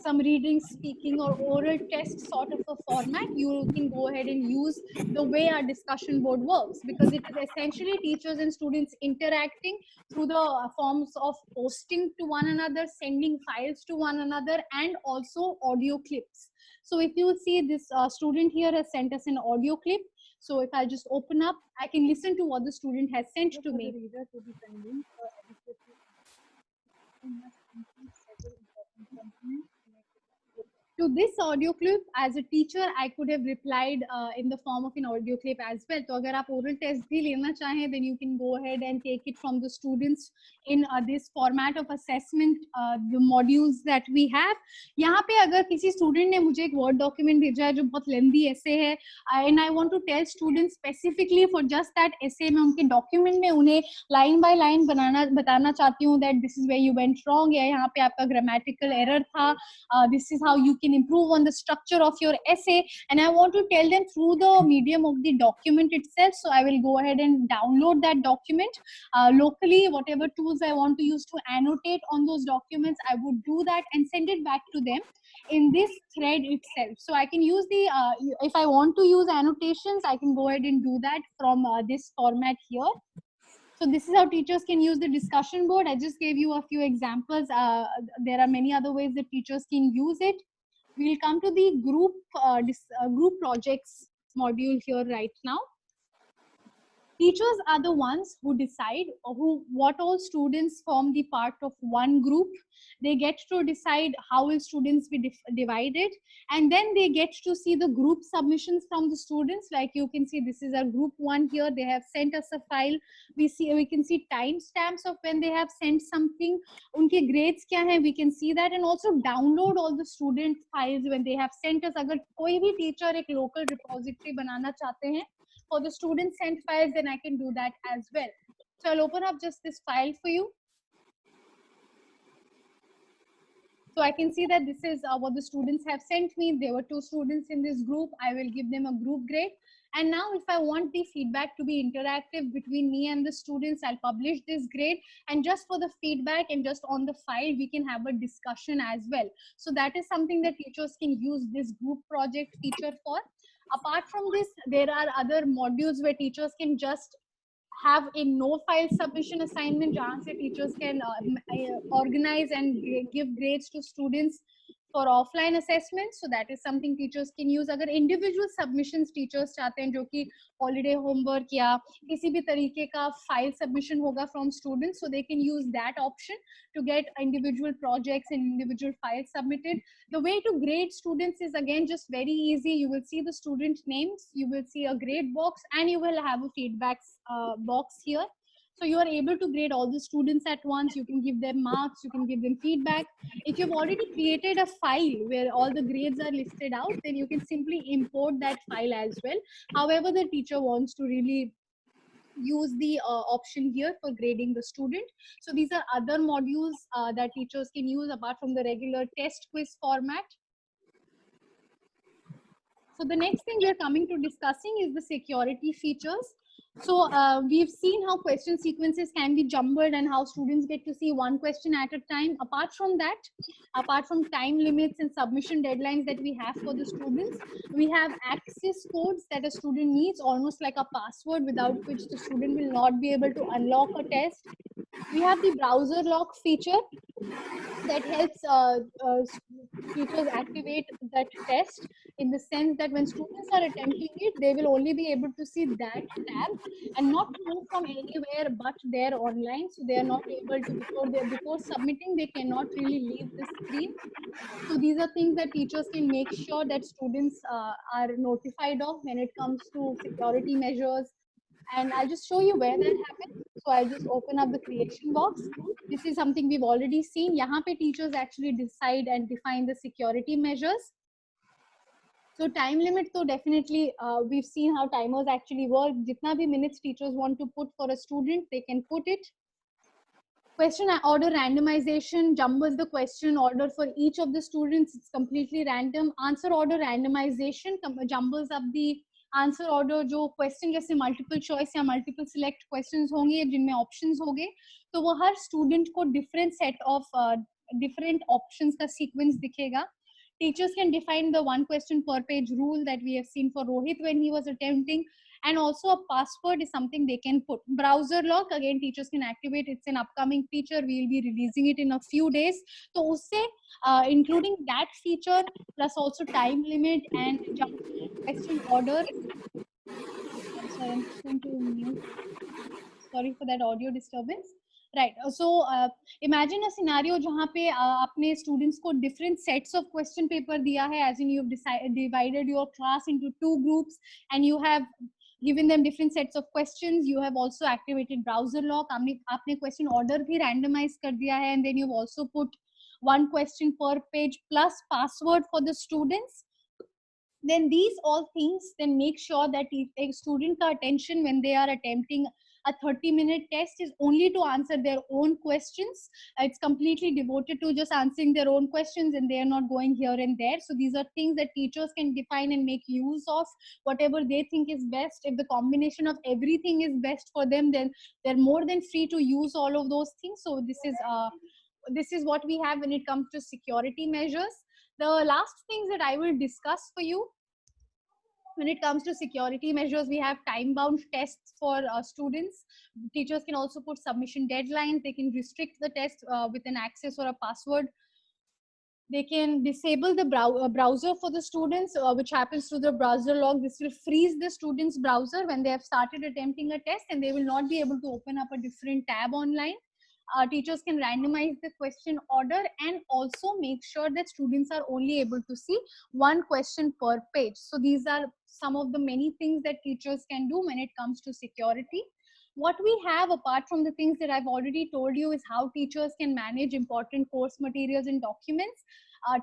some reading, speaking, or oral test sort of a format, you can go ahead and use the way our discussion board works, because it is essentially teachers and students interacting through the forms of posting to one another, sending files to one another, and also audio clips. So if you see this student here has sent us an audio clip. So if I just open up, I can listen to what the student has sent to me. To this audio clip, as a teacher, I could have replied in the form of an audio clip as well. So agar aap oral test bhi lena chahe, then you can go ahead and take it from the students in this format of assessment, the modules that we have. यहाँ पे अगर किसी student ने मुझे एक word document भेजा है जो बहुत lengthy essay है, and I want to tell students specifically for just that essay, मैं उनके document में उन्हें line by line बताना चाहती हूँ that this is where you went wrong, या यहाँ पे आपका grammatical error था, this is how you can improve on the structure of your essay, and I want to tell them through the medium of the document itself. So I will go ahead and download that document locally. Whatever tools I want to use to annotate on those documents, I would do that and send it back to them in this thread itself. So I can use the if I want to use annotations, I can go ahead and do that from this format here. So this is how teachers can use the discussion board. I just gave you a few examples. There are many other ways that teachers can use it. We'll come to the group projects module here right now. Teachers are the ones who decide what all students form the part of one group. They get to decide how will students be divided, and then they get to see the group submissions from the students. Like you can see, this is our group one here. They have sent us a file. We can see timestamps of when they have sent something. Unke grades kya hai, we can see that, and also download all the student files when they have sent us. Agar koi bhi teacher ek local repository banana chahte hain for the student sent files, then I can do that as well. So I'll open up just this file for you. So I can see that this is what the students have sent me. There were 2 students in this group. I will give them a group grade. And now if I want the feedback to be interactive between me and the students, I'll publish this grade. And just for the feedback and just on the file, we can have a discussion as well. So that is something that teachers can use this group project feature for. Apart from this, there are other modules where teachers can just have a no file submission assignment, jahan se teachers can organize and give grades to students for offline assessment. So that is something teachers can use. Agar individual submissions teachers चाहते हैं जो कि holiday homework या किसी भी तरीके का file submission होगा from students, so they can use that option to get individual projects and individual files submitted. The way to grade students is again just very easy. You will see the student names, you will see a grade box, and you will have a feedback box here. So you are able to grade all the students at once. You can give them marks, you can give them feedback. If you've already created a file where all the grades are listed out, then you can simply import that file as well. However, the teacher wants to really use the option here for grading the student. So these are other modules that teachers can use apart from the regular test quiz format. So the next thing we are coming to discussing is the security features. So we've seen how question sequences can be jumbled and how students get to see one question at a time. Apart from that, apart from time limits and submission deadlines that we have for the students, we have access codes that a student needs, almost like a password, without which the student will not be able to unlock a test. We have the browser lock feature that helps teachers activate that test, in the sense that when students are attempting it, they will only be able to see that tab and not move from anywhere but there online. So they are not able to, before submitting, they cannot really leave the screen. So these are things that teachers can make sure that students are notified of when it comes to security measures. And I'll just show you where that happens. So I'll just open up the creation box. This is something we've already seen. Yahan pe teachers actually decide and define the security measures. So time limit, so definitely we've seen how timers actually work. Jitna bhi minutes teachers want to put for a student, they can put it. Question order randomization jumbles the question order for each of the students. It's completely random. Answer order randomization jumbles up the answer order. जो question जैसे multiple choice या multiple select questions होंगे जिनमें options होंगे, तो वो हर student को different set of different options का सीक्वेंस दिखेगा. Teachers can define the one question per page rule that we have seen for Rohit when he was attempting, and also a password is something they can put. Browser lock, again teachers can activate. It's an upcoming feature, we will be releasing it in a few days. So usse including that feature plus also time limit and jump question order. I'm sorry, I'm just going to mute. Sorry for that audio disturbance. Right. So imagine a scenario जहाँ पे आपने students को different sets of question paper दिया है, as in you've divided your class into 2 groups and you have given them different sets of questions. You have also activated browser lock. आपने question order भी randomize कर दिया है, and then you've also put one question per page plus password for the students. Then these all things then make sure that a student ka attention when they are attempting a 30-minute test is only to answer their own questions. It's completely devoted to just answering their own questions, and they are not going here and there. So these are things that teachers can define and make use of whatever they think is best. If the combination of everything is best for them, then they're more than free to use all of those things. So this is what we have when it comes to security measures. The last things that I will discuss for you when it comes to security measures, we have time-bound tests for students. Teachers can also put submission deadlines. They can restrict the test with an access or a password. They can disable the browser for the students, which happens through the browser lock. This will freeze the student's browser when they have started attempting a test, and they will not be able to open up a different tab online. Teachers can randomize the question order and also make sure that students are only able to see one question per page. So these are some of the many things that teachers can do when it comes to security. What we have apart from the things that I've already told you is how teachers can manage important course materials and documents.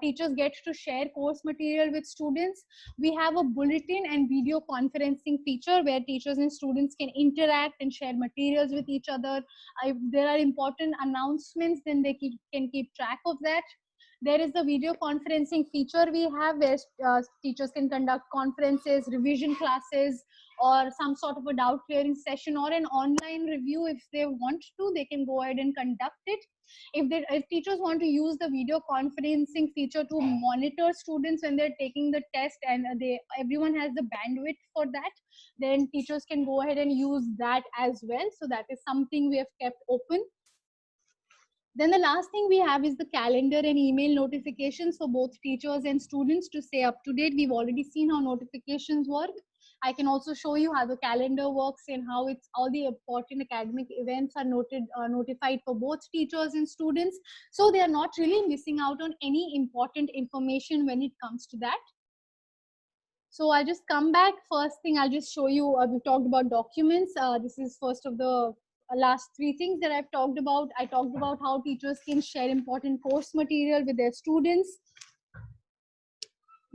Teachers get to share course material with students. We have a bulletin and video conferencing feature where teachers and students can interact and share materials with each other. If there are important announcements, then they can keep track of that. There is the video conferencing feature we have where teachers can conduct conferences, revision classes, or some sort of a doubt clearing session or an online review. If they want to, they can go ahead and conduct it. If teachers want to use the video conferencing feature to monitor students when they're taking the test and everyone has the bandwidth for that, then teachers can go ahead and use that as well. So that is something we have kept open. Then the last thing we have is the calendar and email notifications for both teachers and students to stay up to date. We've already seen how notifications work. I can also show you how the calendar works and how it's all the important academic events are notified for both teachers and students. So they are not really missing out on any important information when it comes to that. So I'll just come back. First thing, I'll just show you, we talked about documents. This is first of the last 3 things that I've talked about. I talked about how teachers can share important course material with their students.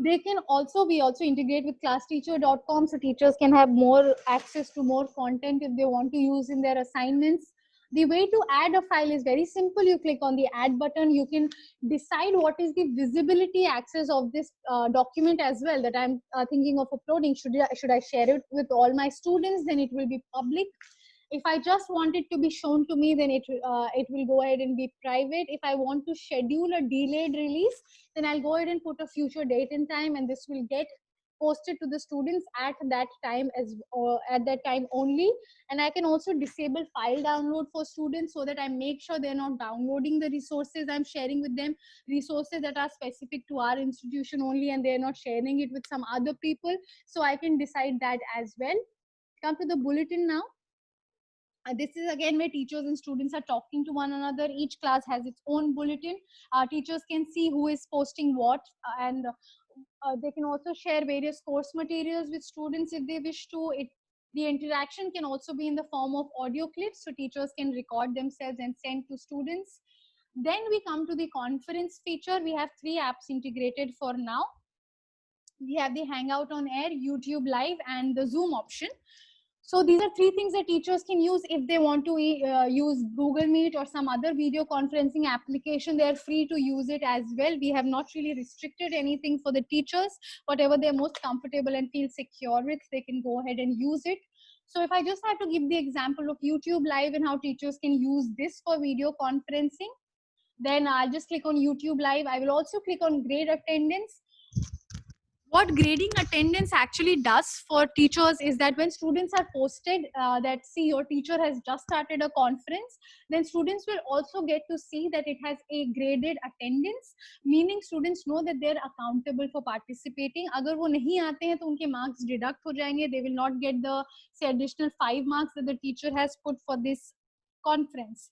They can also, we also integrate with classteacher.com, so teachers can have more access to more content if they want to use in their assignments. The way to add a file is very simple. You click on the add button. You can decide what is the visibility access of this document as well that I'm thinking of uploading. Should I share it with all my students? Then it will be public. If I just want it to be shown to me, then it will go ahead and be private. If I want to schedule a delayed release, then I'll go ahead and put a future date and time, and this will get posted to the students at that time at that time only. And I can also disable file download for students so that I make sure they're not downloading the resources I'm sharing with them, resources that are specific to our institution only, and they're not sharing it with some other people. So I can decide that as well. Come to the bulletin now. This is again where teachers and students are talking to one another. Each class has its own bulletin. Teachers can see who is posting what, and they can also share various course materials with students if they wish to. The interaction can also be in the form of audio clips, so teachers can record themselves and send to students. Then we come to the conference feature. We have 3 apps integrated for now. We have the Hangout on Air, YouTube Live, and the Zoom option. So these are 3 things that teachers can use if they want to use Google Meet or some other video conferencing application. They are free to use it as well. We have not really restricted anything for the teachers. Whatever they're most comfortable and feel secure with, they can go ahead and use it. So if I just have to give the example of YouTube Live and how teachers can use this for video conferencing, then I'll just click on YouTube Live. I will also click on grade attendance. What grading attendance actually does for teachers is that when students are posted that, see, your teacher has just started a conference, then students will also get to see that it has a graded attendance, meaning students know that they're accountable for participating. Agar wo nahi aate hain, to unke marks deduct ho jayenge. They will not get the, say, additional 5 marks that the teacher has put for this conference.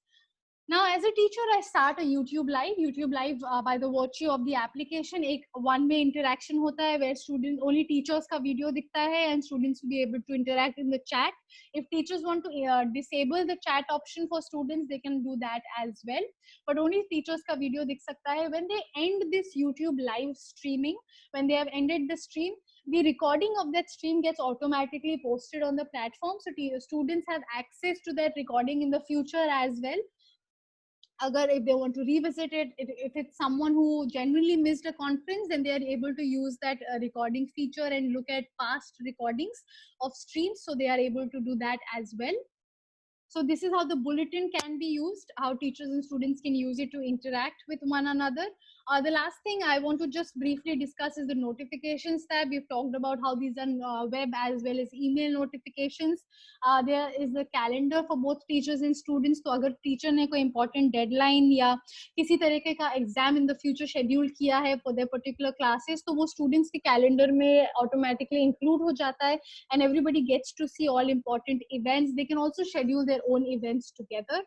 Now, as a teacher, I start a YouTube Live. YouTube Live, by the virtue of the application, एक one-way interaction होता है where students, only teachers का video दिखता है and students will be able to interact in the chat. If teachers want to disable the chat option for students, they can do that as well. But only teachers का video दिख सकता है. When they end this YouTube Live streaming, when they have ended the stream, the recording of that stream gets automatically posted on the platform. So students have access to that recording in the future as well. If they want to revisit it, if it's someone who genuinely missed a conference, then they are able to use that recording feature and look at past recordings of streams. So they are able to do that as well. So this is how the bulletin can be used, how teachers and students can use it to interact with one another. The last thing I want to just briefly discuss is the notifications tab. We've talked about how these are web as well as email notifications. There is a calendar for both teachers and students. So अगर teacher ने कोई important deadline या किसी तरीके का exam in the future schedule किया है for their particular classes, तो वो students के calendar में automatically include हो जाता है, and everybody gets to see all important events. They can also schedule their own events together.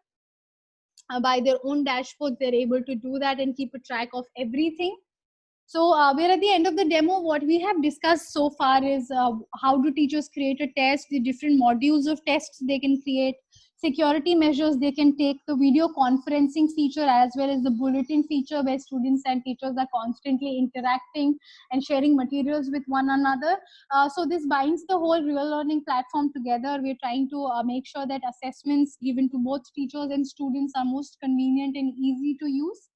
By their own dashboard, they're able to do that and keep a track of everything. So we're at the end of the demo. What we have discussed so far is how do teachers create a test, the different modules of tests they can create, security measures they can take, the video conferencing feature as well as the bulletin feature where students and teachers are constantly interacting and sharing materials with one another. So this binds the whole real learning platform together. We're trying to make sure that assessments given to both teachers and students are most convenient and easy to use.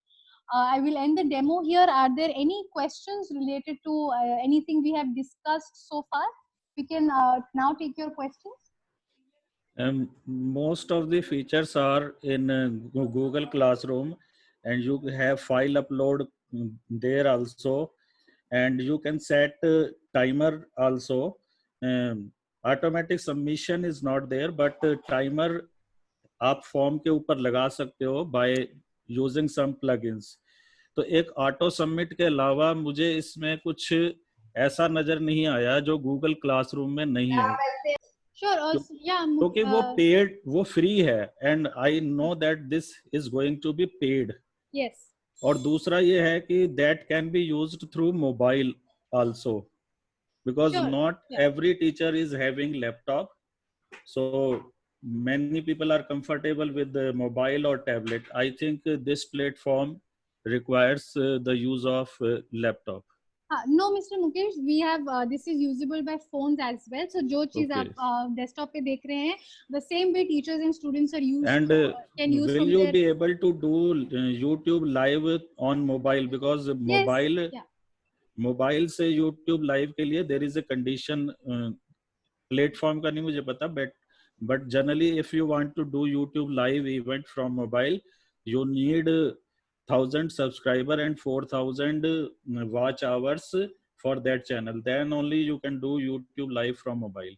I will end the demo here. Are there any questions related to anything we have discussed so far? We can now take your questions. Most of the features are in Google Classroom, and you have file upload there also, and you can set timer also. Automatic submission is not there, but timer आप form के ऊपर लगा सकते हो by using some plugins. तो एक auto submit के अलावा मुझे इसमें कुछ ऐसा नजर नहीं आया जो गूगल क्लासरूम में नहीं है. Sure. Yeah. क्योंकि वो पेड, वो फ्री है, and I know that this is going to be paid. Yes. और दूसरा ये है कि that can be used through mobile also, because not every teacher is having laptop, so many people are comfortable with the mobile or tablet. I think this platform requires the use of laptop. No, Mr. Mukesh, we have this is usable by phones as well. So जो चीज Okay. आप desktop पे देख रहे हैं, the same way teachers and students are used And to can use will from you their be able to do YouTube live on mobile? Because yes, mobile yeah. Mobile से YouTube live के लिए there is a condition, platform का नहीं मुझे पता, but generally if you want to do YouTube live event from mobile you need 1000 subscriber and 4000 watch hours for that channel, then only you can do YouTube live from mobile.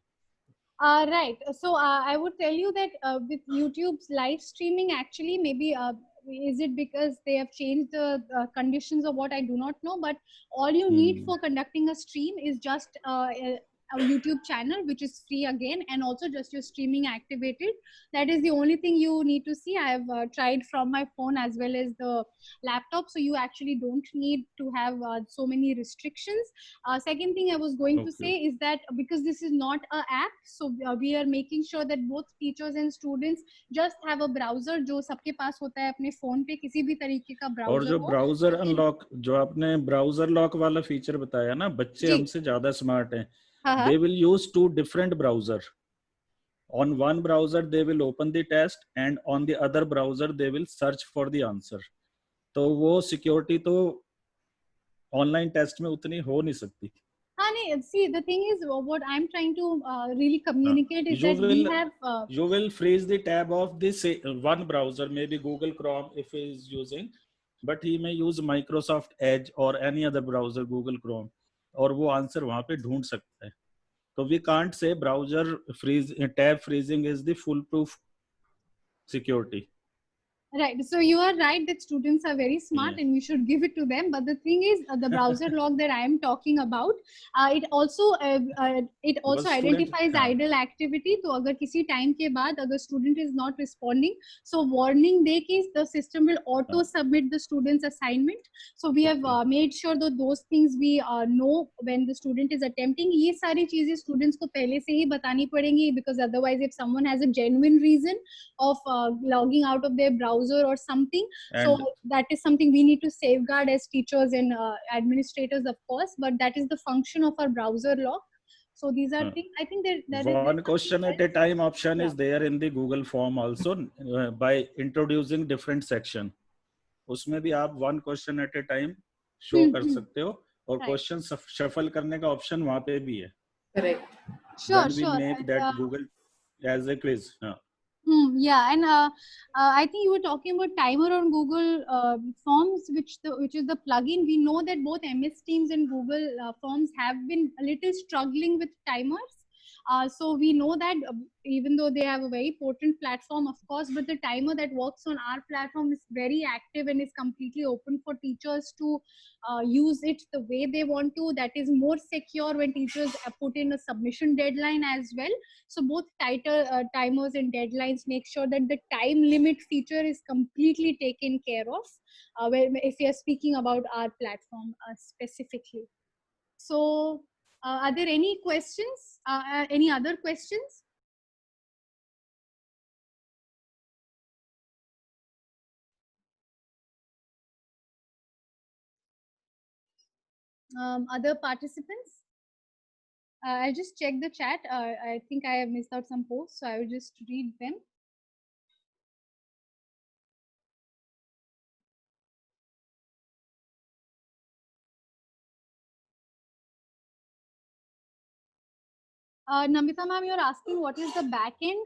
Right. So I would tell you that with YouTube's live streaming, actually, maybe is it because they have changed the conditions of what I do not know, but all you need for conducting a stream is just a YouTube channel, which is free again, and also just your streaming activated. That is the only thing you need to see. I have tried from my phone as well as the laptop, so you actually don't need to have so many restrictions. Second thing I was going to say is that because this is not an app, so we are making sure that both teachers and students just have a browser जो सबके पास होता है अपने phone पे, किसी भी तरीके का और ब्राउजर जो हो. ब्राउजर अनलॉक, जो आपने ब्राउजर लॉक वाला फीचर बताया ना, बच्चे जी. हमसे ज्यादा स्मार्ट हैं. हाँ, They will use two different browser. On one browser they will open the test and on the other browser they will search for the answer. तो वो सिक्योरिटी तो ऑनलाइन टेस्ट में उतनी हो नहीं सकती. See, the thing is, what I'm trying to really communicate is You that we will have. You will freeze the tab of this one browser, maybe Google Chrome if he is using, but he may use Microsoft Edge or any other browser, Google Chrome, और वो answer वहां पे ढूंढ सकता है. So we can't say browser freeze, tab freezing is the foolproof security. Right. So you are right that students are very smart Yeah. and we should give it to them. But the thing is, the browser log that I am talking about, it also identifies हाँ. idle activity. So अगर किसी time के बाद अगर student is not responding, so warning दे कि the system will auto submit the student's assignment. So we have made sure that those things we know when the student is attempting. ये सारी चीजें students को पहले से ही बतानी पड़ेंगी, because otherwise if someone has a genuine reason of logging out of their browser or something, so that is something we need to safeguard as teachers and administrators, of course, but that is the function of our browser log. So these are things I think that one question at a time option is there in the Google form also, by introducing different section. उसमें भी आप one question at a time show कर सकते हो, और question shuffle करने का option वहाँ पे भी है. Correct. Sure, we make that Google as a quiz. Yeah, and I think you were talking about timer on Google Forms, which is the plugin. We know that both MS Teams and Google Forms have been a little struggling with timers. So we know that even though they have a very potent platform, of course, but the timer that works on our platform is very active and is completely open for teachers to use it the way they want to. That is more secure when teachers put in a submission deadline as well. So both tighter timers and deadlines make sure that the time limit feature is completely taken care of if we are speaking about our platform specifically. So are there any questions? Any other questions? Other participants? I'll just check the chat. I think I have missed out some posts, so I will just read them. Namita ma'am, you're asking what is the backend.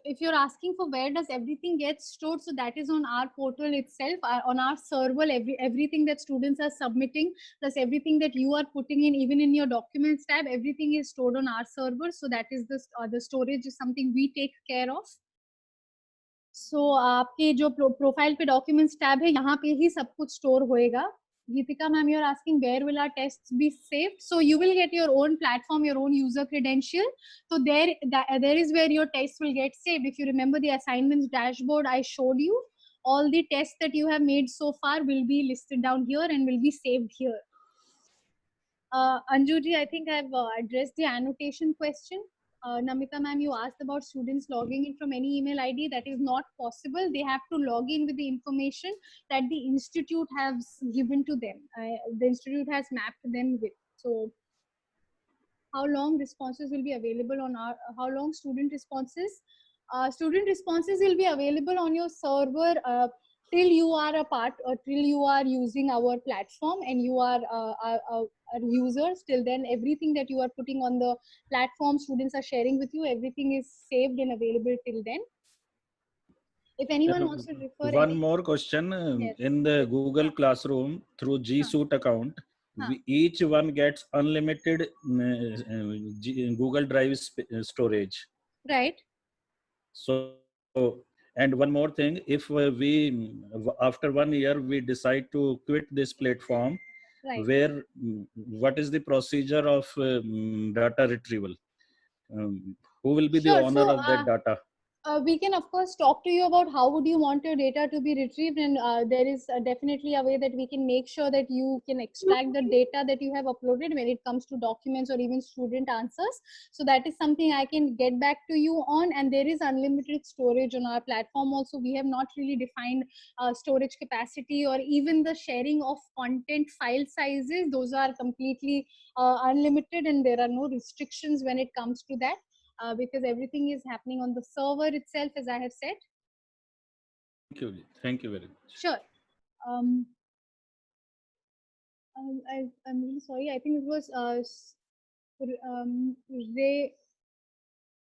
If you're asking for where does everything get stored, so that is on our portal itself, on our server. Everything that students are submitting, plus everything that you are putting in, even in your documents tab, everything is stored on our server. So that is the storage is something we take care of. So आपके जो profile पे documents tab है, यहाँ पे ही सब कुछ store होएगा. Geetika ma'am, you're asking where will our tests be saved? So you will get your own platform, your own user credential. So there is where your tests will get saved. If you remember the assignments dashboard I showed you, all the tests that you have made so far will be listed down here and will be saved here. Anjuji, I think I've addressed the annotation question. Namita ma'am, you asked about students logging in from any email ID. That is not possible. They have to log in with the information that the institute has given to them. The institute has mapped them with. So how long responses will be available on our, how long student responses? Student responses will be available on your server till you are a part or till you are using our platform and you are users. Till then, everything that you are putting on the platform, students are sharing with you, everything is saved and available till then. If anyone wants to refer One any, more question. yes. In the Google Classroom through G Suite account, each one gets unlimited Google Drive storage. Right. So, and one more thing, if we after 1 year we decide to quit this platform, Right. where what is the procedure of data retrieval? Who will be the Sure. owner So, of that data? we can of course talk to you about how would you want your data to be retrieved, and there is definitely a way that we can make sure that you can extract the data that you have uploaded when it comes to documents or even student answers. So that is something I can get back to you on, and there is unlimited storage on our platform also. We have not really defined storage capacity or even the sharing of content file sizes. Those are completely unlimited, and there are no restrictions when it comes to that. Because everything is happening on the server itself, as I have said. Thank you very much. Sure. I'm really sorry. I think it was Ray.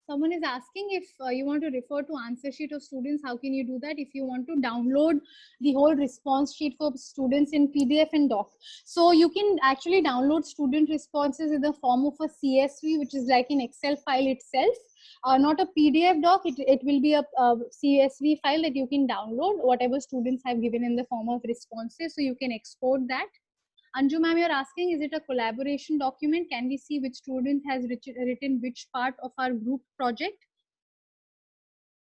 Someone is asking if you want to refer to answer sheet of students, how can you do that? If you want to download the whole response sheet for students in PDF and doc. So you can actually download student responses in the form of a CSV, which is like an Excel file itself. Not a PDF doc, it will be a CSV file that you can download, whatever students have given in the form of responses. So you can export that. Anju ma'am, you're asking, is it a collaboration document? Can we see which student has written which part of our group project?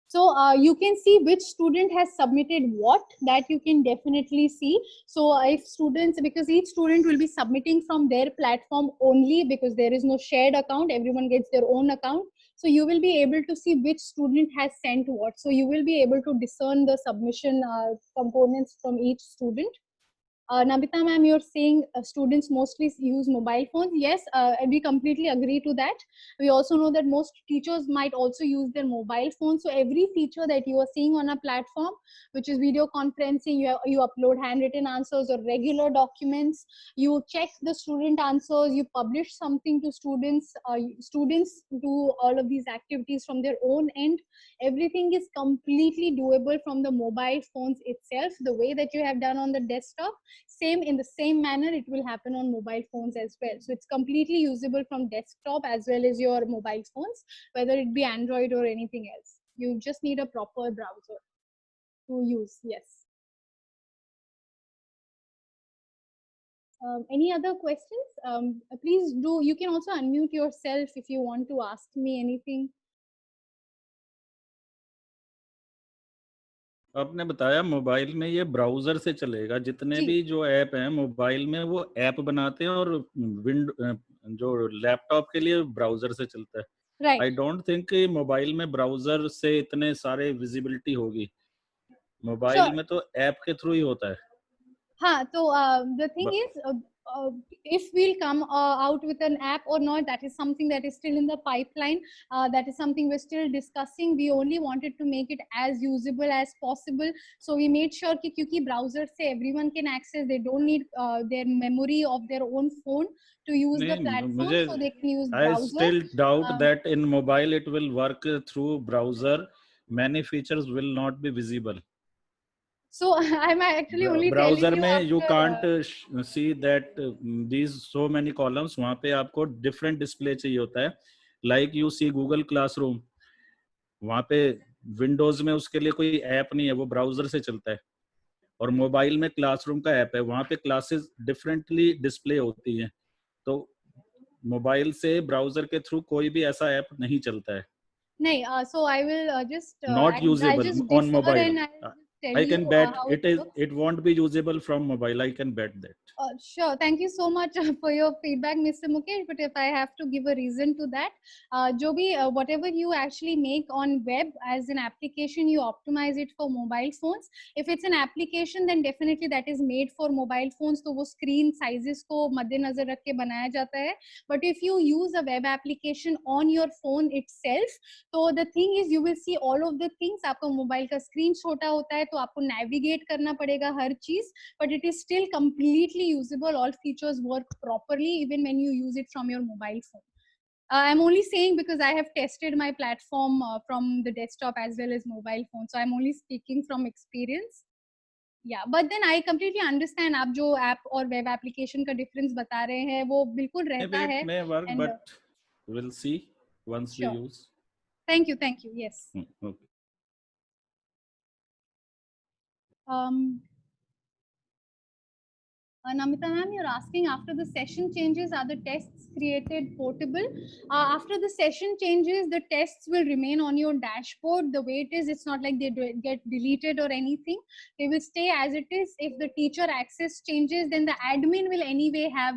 So you can see which student has submitted what, that you can definitely see. So if students, because each student will be submitting from their platform only, because there is no shared account, everyone gets their own account. So you will be able to see which student has sent what. So you will be able to discern the submission components from each student. Namita ma'am, you're saying students mostly use mobile phones. Yes, we completely agree to that. We also know that most teachers might also use their mobile phones. So every feature that you are seeing on a platform, which is video conferencing, you upload handwritten answers or regular documents, you check the student answers, you publish something to students, students do all of these activities from their own end. Everything is completely doable from the mobile phones itself, the way that you have done on the desktop. Same, in the same manner it will happen on mobile phones as well. So it's completely usable from desktop as well as your mobile phones, whether it be Android or anything else. You just need a proper browser to use. Yes. Any other questions? Please do. You can also unmute yourself if you want to ask me anything. आपने बताया mobile में ये browser से चलेगा, जितने भी जो app हैं मोबाइल में वो ऐप बनाते हैं और जो लैपटॉप के लिए ब्राउजर से चलता है. आई डोंट थिंक मोबाइल में ब्राउजर से इतने सारे विजिबिलिटी होगी. मोबाइल में तो ऐप के थ्रू ही होता है. हाँ, तो the thing is, if we'll come out with an app or not, that is something that is still in the pipeline. That is something we're still discussing. We only wanted to make it as usable as possible. So we made sure that because browser se everyone can access, they don't need their memory of their own phone to use the platform, so they can use browser. I still doubt that in mobile it will work through browser. Many features will not be visible. So I'm actually only browser telling you में after, you can't see that these so many columns. वहाँ पे आपको different display चाहिए होता है. Like you see Google Classroom, वहाँ पे Windows में उसके लिए कोई ऐप नहीं है, वो ब्राउजर से चलता है. और मोबाइल में क्लासरूम का ऐप है, वहाँ पे क्लासेस डिफरेंटली डिस्प्ले होती हैं. तो मोबाइल से ब्राउजर के थ्रू कोई भी ऐसा ऐप नहीं चलता है. नहीं, so I will just Not usable on mobile. tell I you can bet how it it is. works. It won't be usable from mobile. I can bet that. Sure. Thank you so much for your feedback, Mr. Mukesh. But if I have to give a reason to that, जो भी whatever you actually make on web as an application, you optimize it for mobile phones. If it's an application, then definitely that is made for mobile phones. तो वो screen sizes को मद्देनजर रख के बनाया जाता है. But if you use a web application on your phone itself, तो the thing is you will see all of the things. आपका mobile का screen छोटा होता है, तो आपको navigate करना पड़ेगा हर चीज. But it is still completely usable. All features work properly even when you use it from your mobile phone. I'm only saying because I have tested my platform from the desktop as well as mobile phone. So I'm only speaking from experience. Yeah, but then I completely understand आप जो app और web application का difference बता रहे हैं वो बिल्कुल रहता Maybe है. it may work, And but we'll see once we sure. use. Thank you. Yes. Okay. Namita ma'am, you're asking after the session changes, are the tests created portable? After the session changes, the tests will remain on your dashboard the way it is. It's not like they get deleted or anything. They will stay as it is. If the teacher access changes, then the admin will anyway have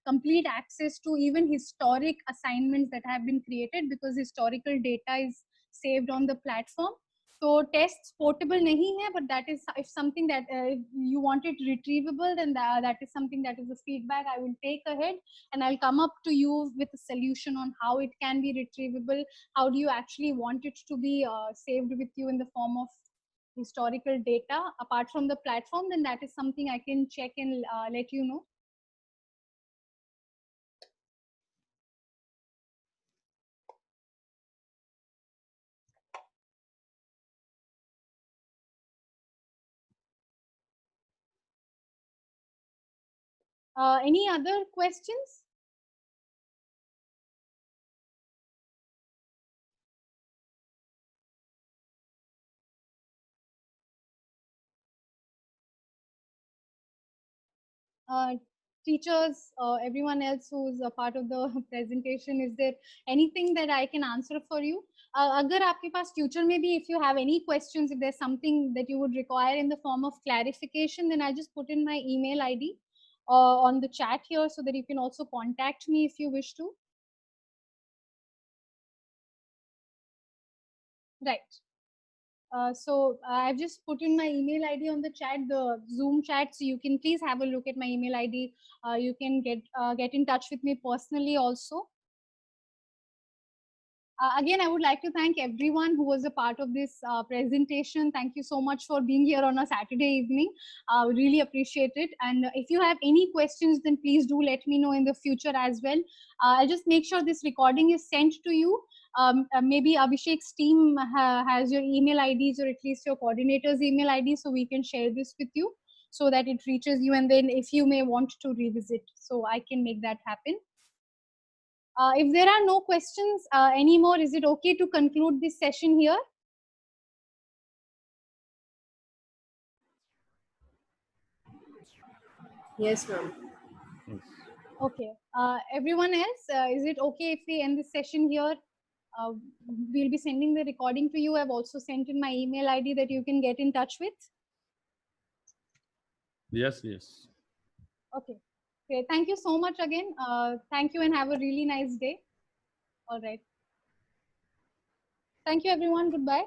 complete access to even historic assignments that have been created because historical data is saved on the platform. So tests portable nahi hai, but that is if something that you want it retrievable, then that is something that is the feedback I will take ahead, and I'll come up to you with a solution on how it can be retrievable. How do you actually want it to be saved with you in the form of historical data apart from the platform? Then that is something I can check and let you know. Any other questions? Teachers, everyone else who's a part of the presentation, is there anything that I can answer for you? अगर आपके पास future में भी, if you have any questions, if there's something that you would require in the form of clarification, then I just put in my email ID on the chat here so that you can also contact me if you wish to. Right. So I've just put in my email ID on the chat, the Zoom chat, so you can please have a look at my email ID. You can get in touch with me personally also. Again, I would like to thank everyone who was a part of this presentation. Thank you so much for being here on a Saturday evening. Really appreciate it. And if you have any questions, then please do let me know in the future as well. I'll just make sure this recording is sent to you. Maybe Abhishek's team has your email IDs, or at least your coordinator's email ID, so we can share this with you so that it reaches you. And then if you may want to revisit, so I can make that happen. If there are no questions anymore, is it okay to conclude this session here? Yes, ma'am. Yes. Okay. Everyone else, is it okay if we end this session here? We'll be sending the recording to you. I've also sent in my email ID that you can get in touch with. Yes. Yes. Okay. Okay. Thank you so much again. Thank you and have a really nice day. All right. Thank you, everyone. Goodbye.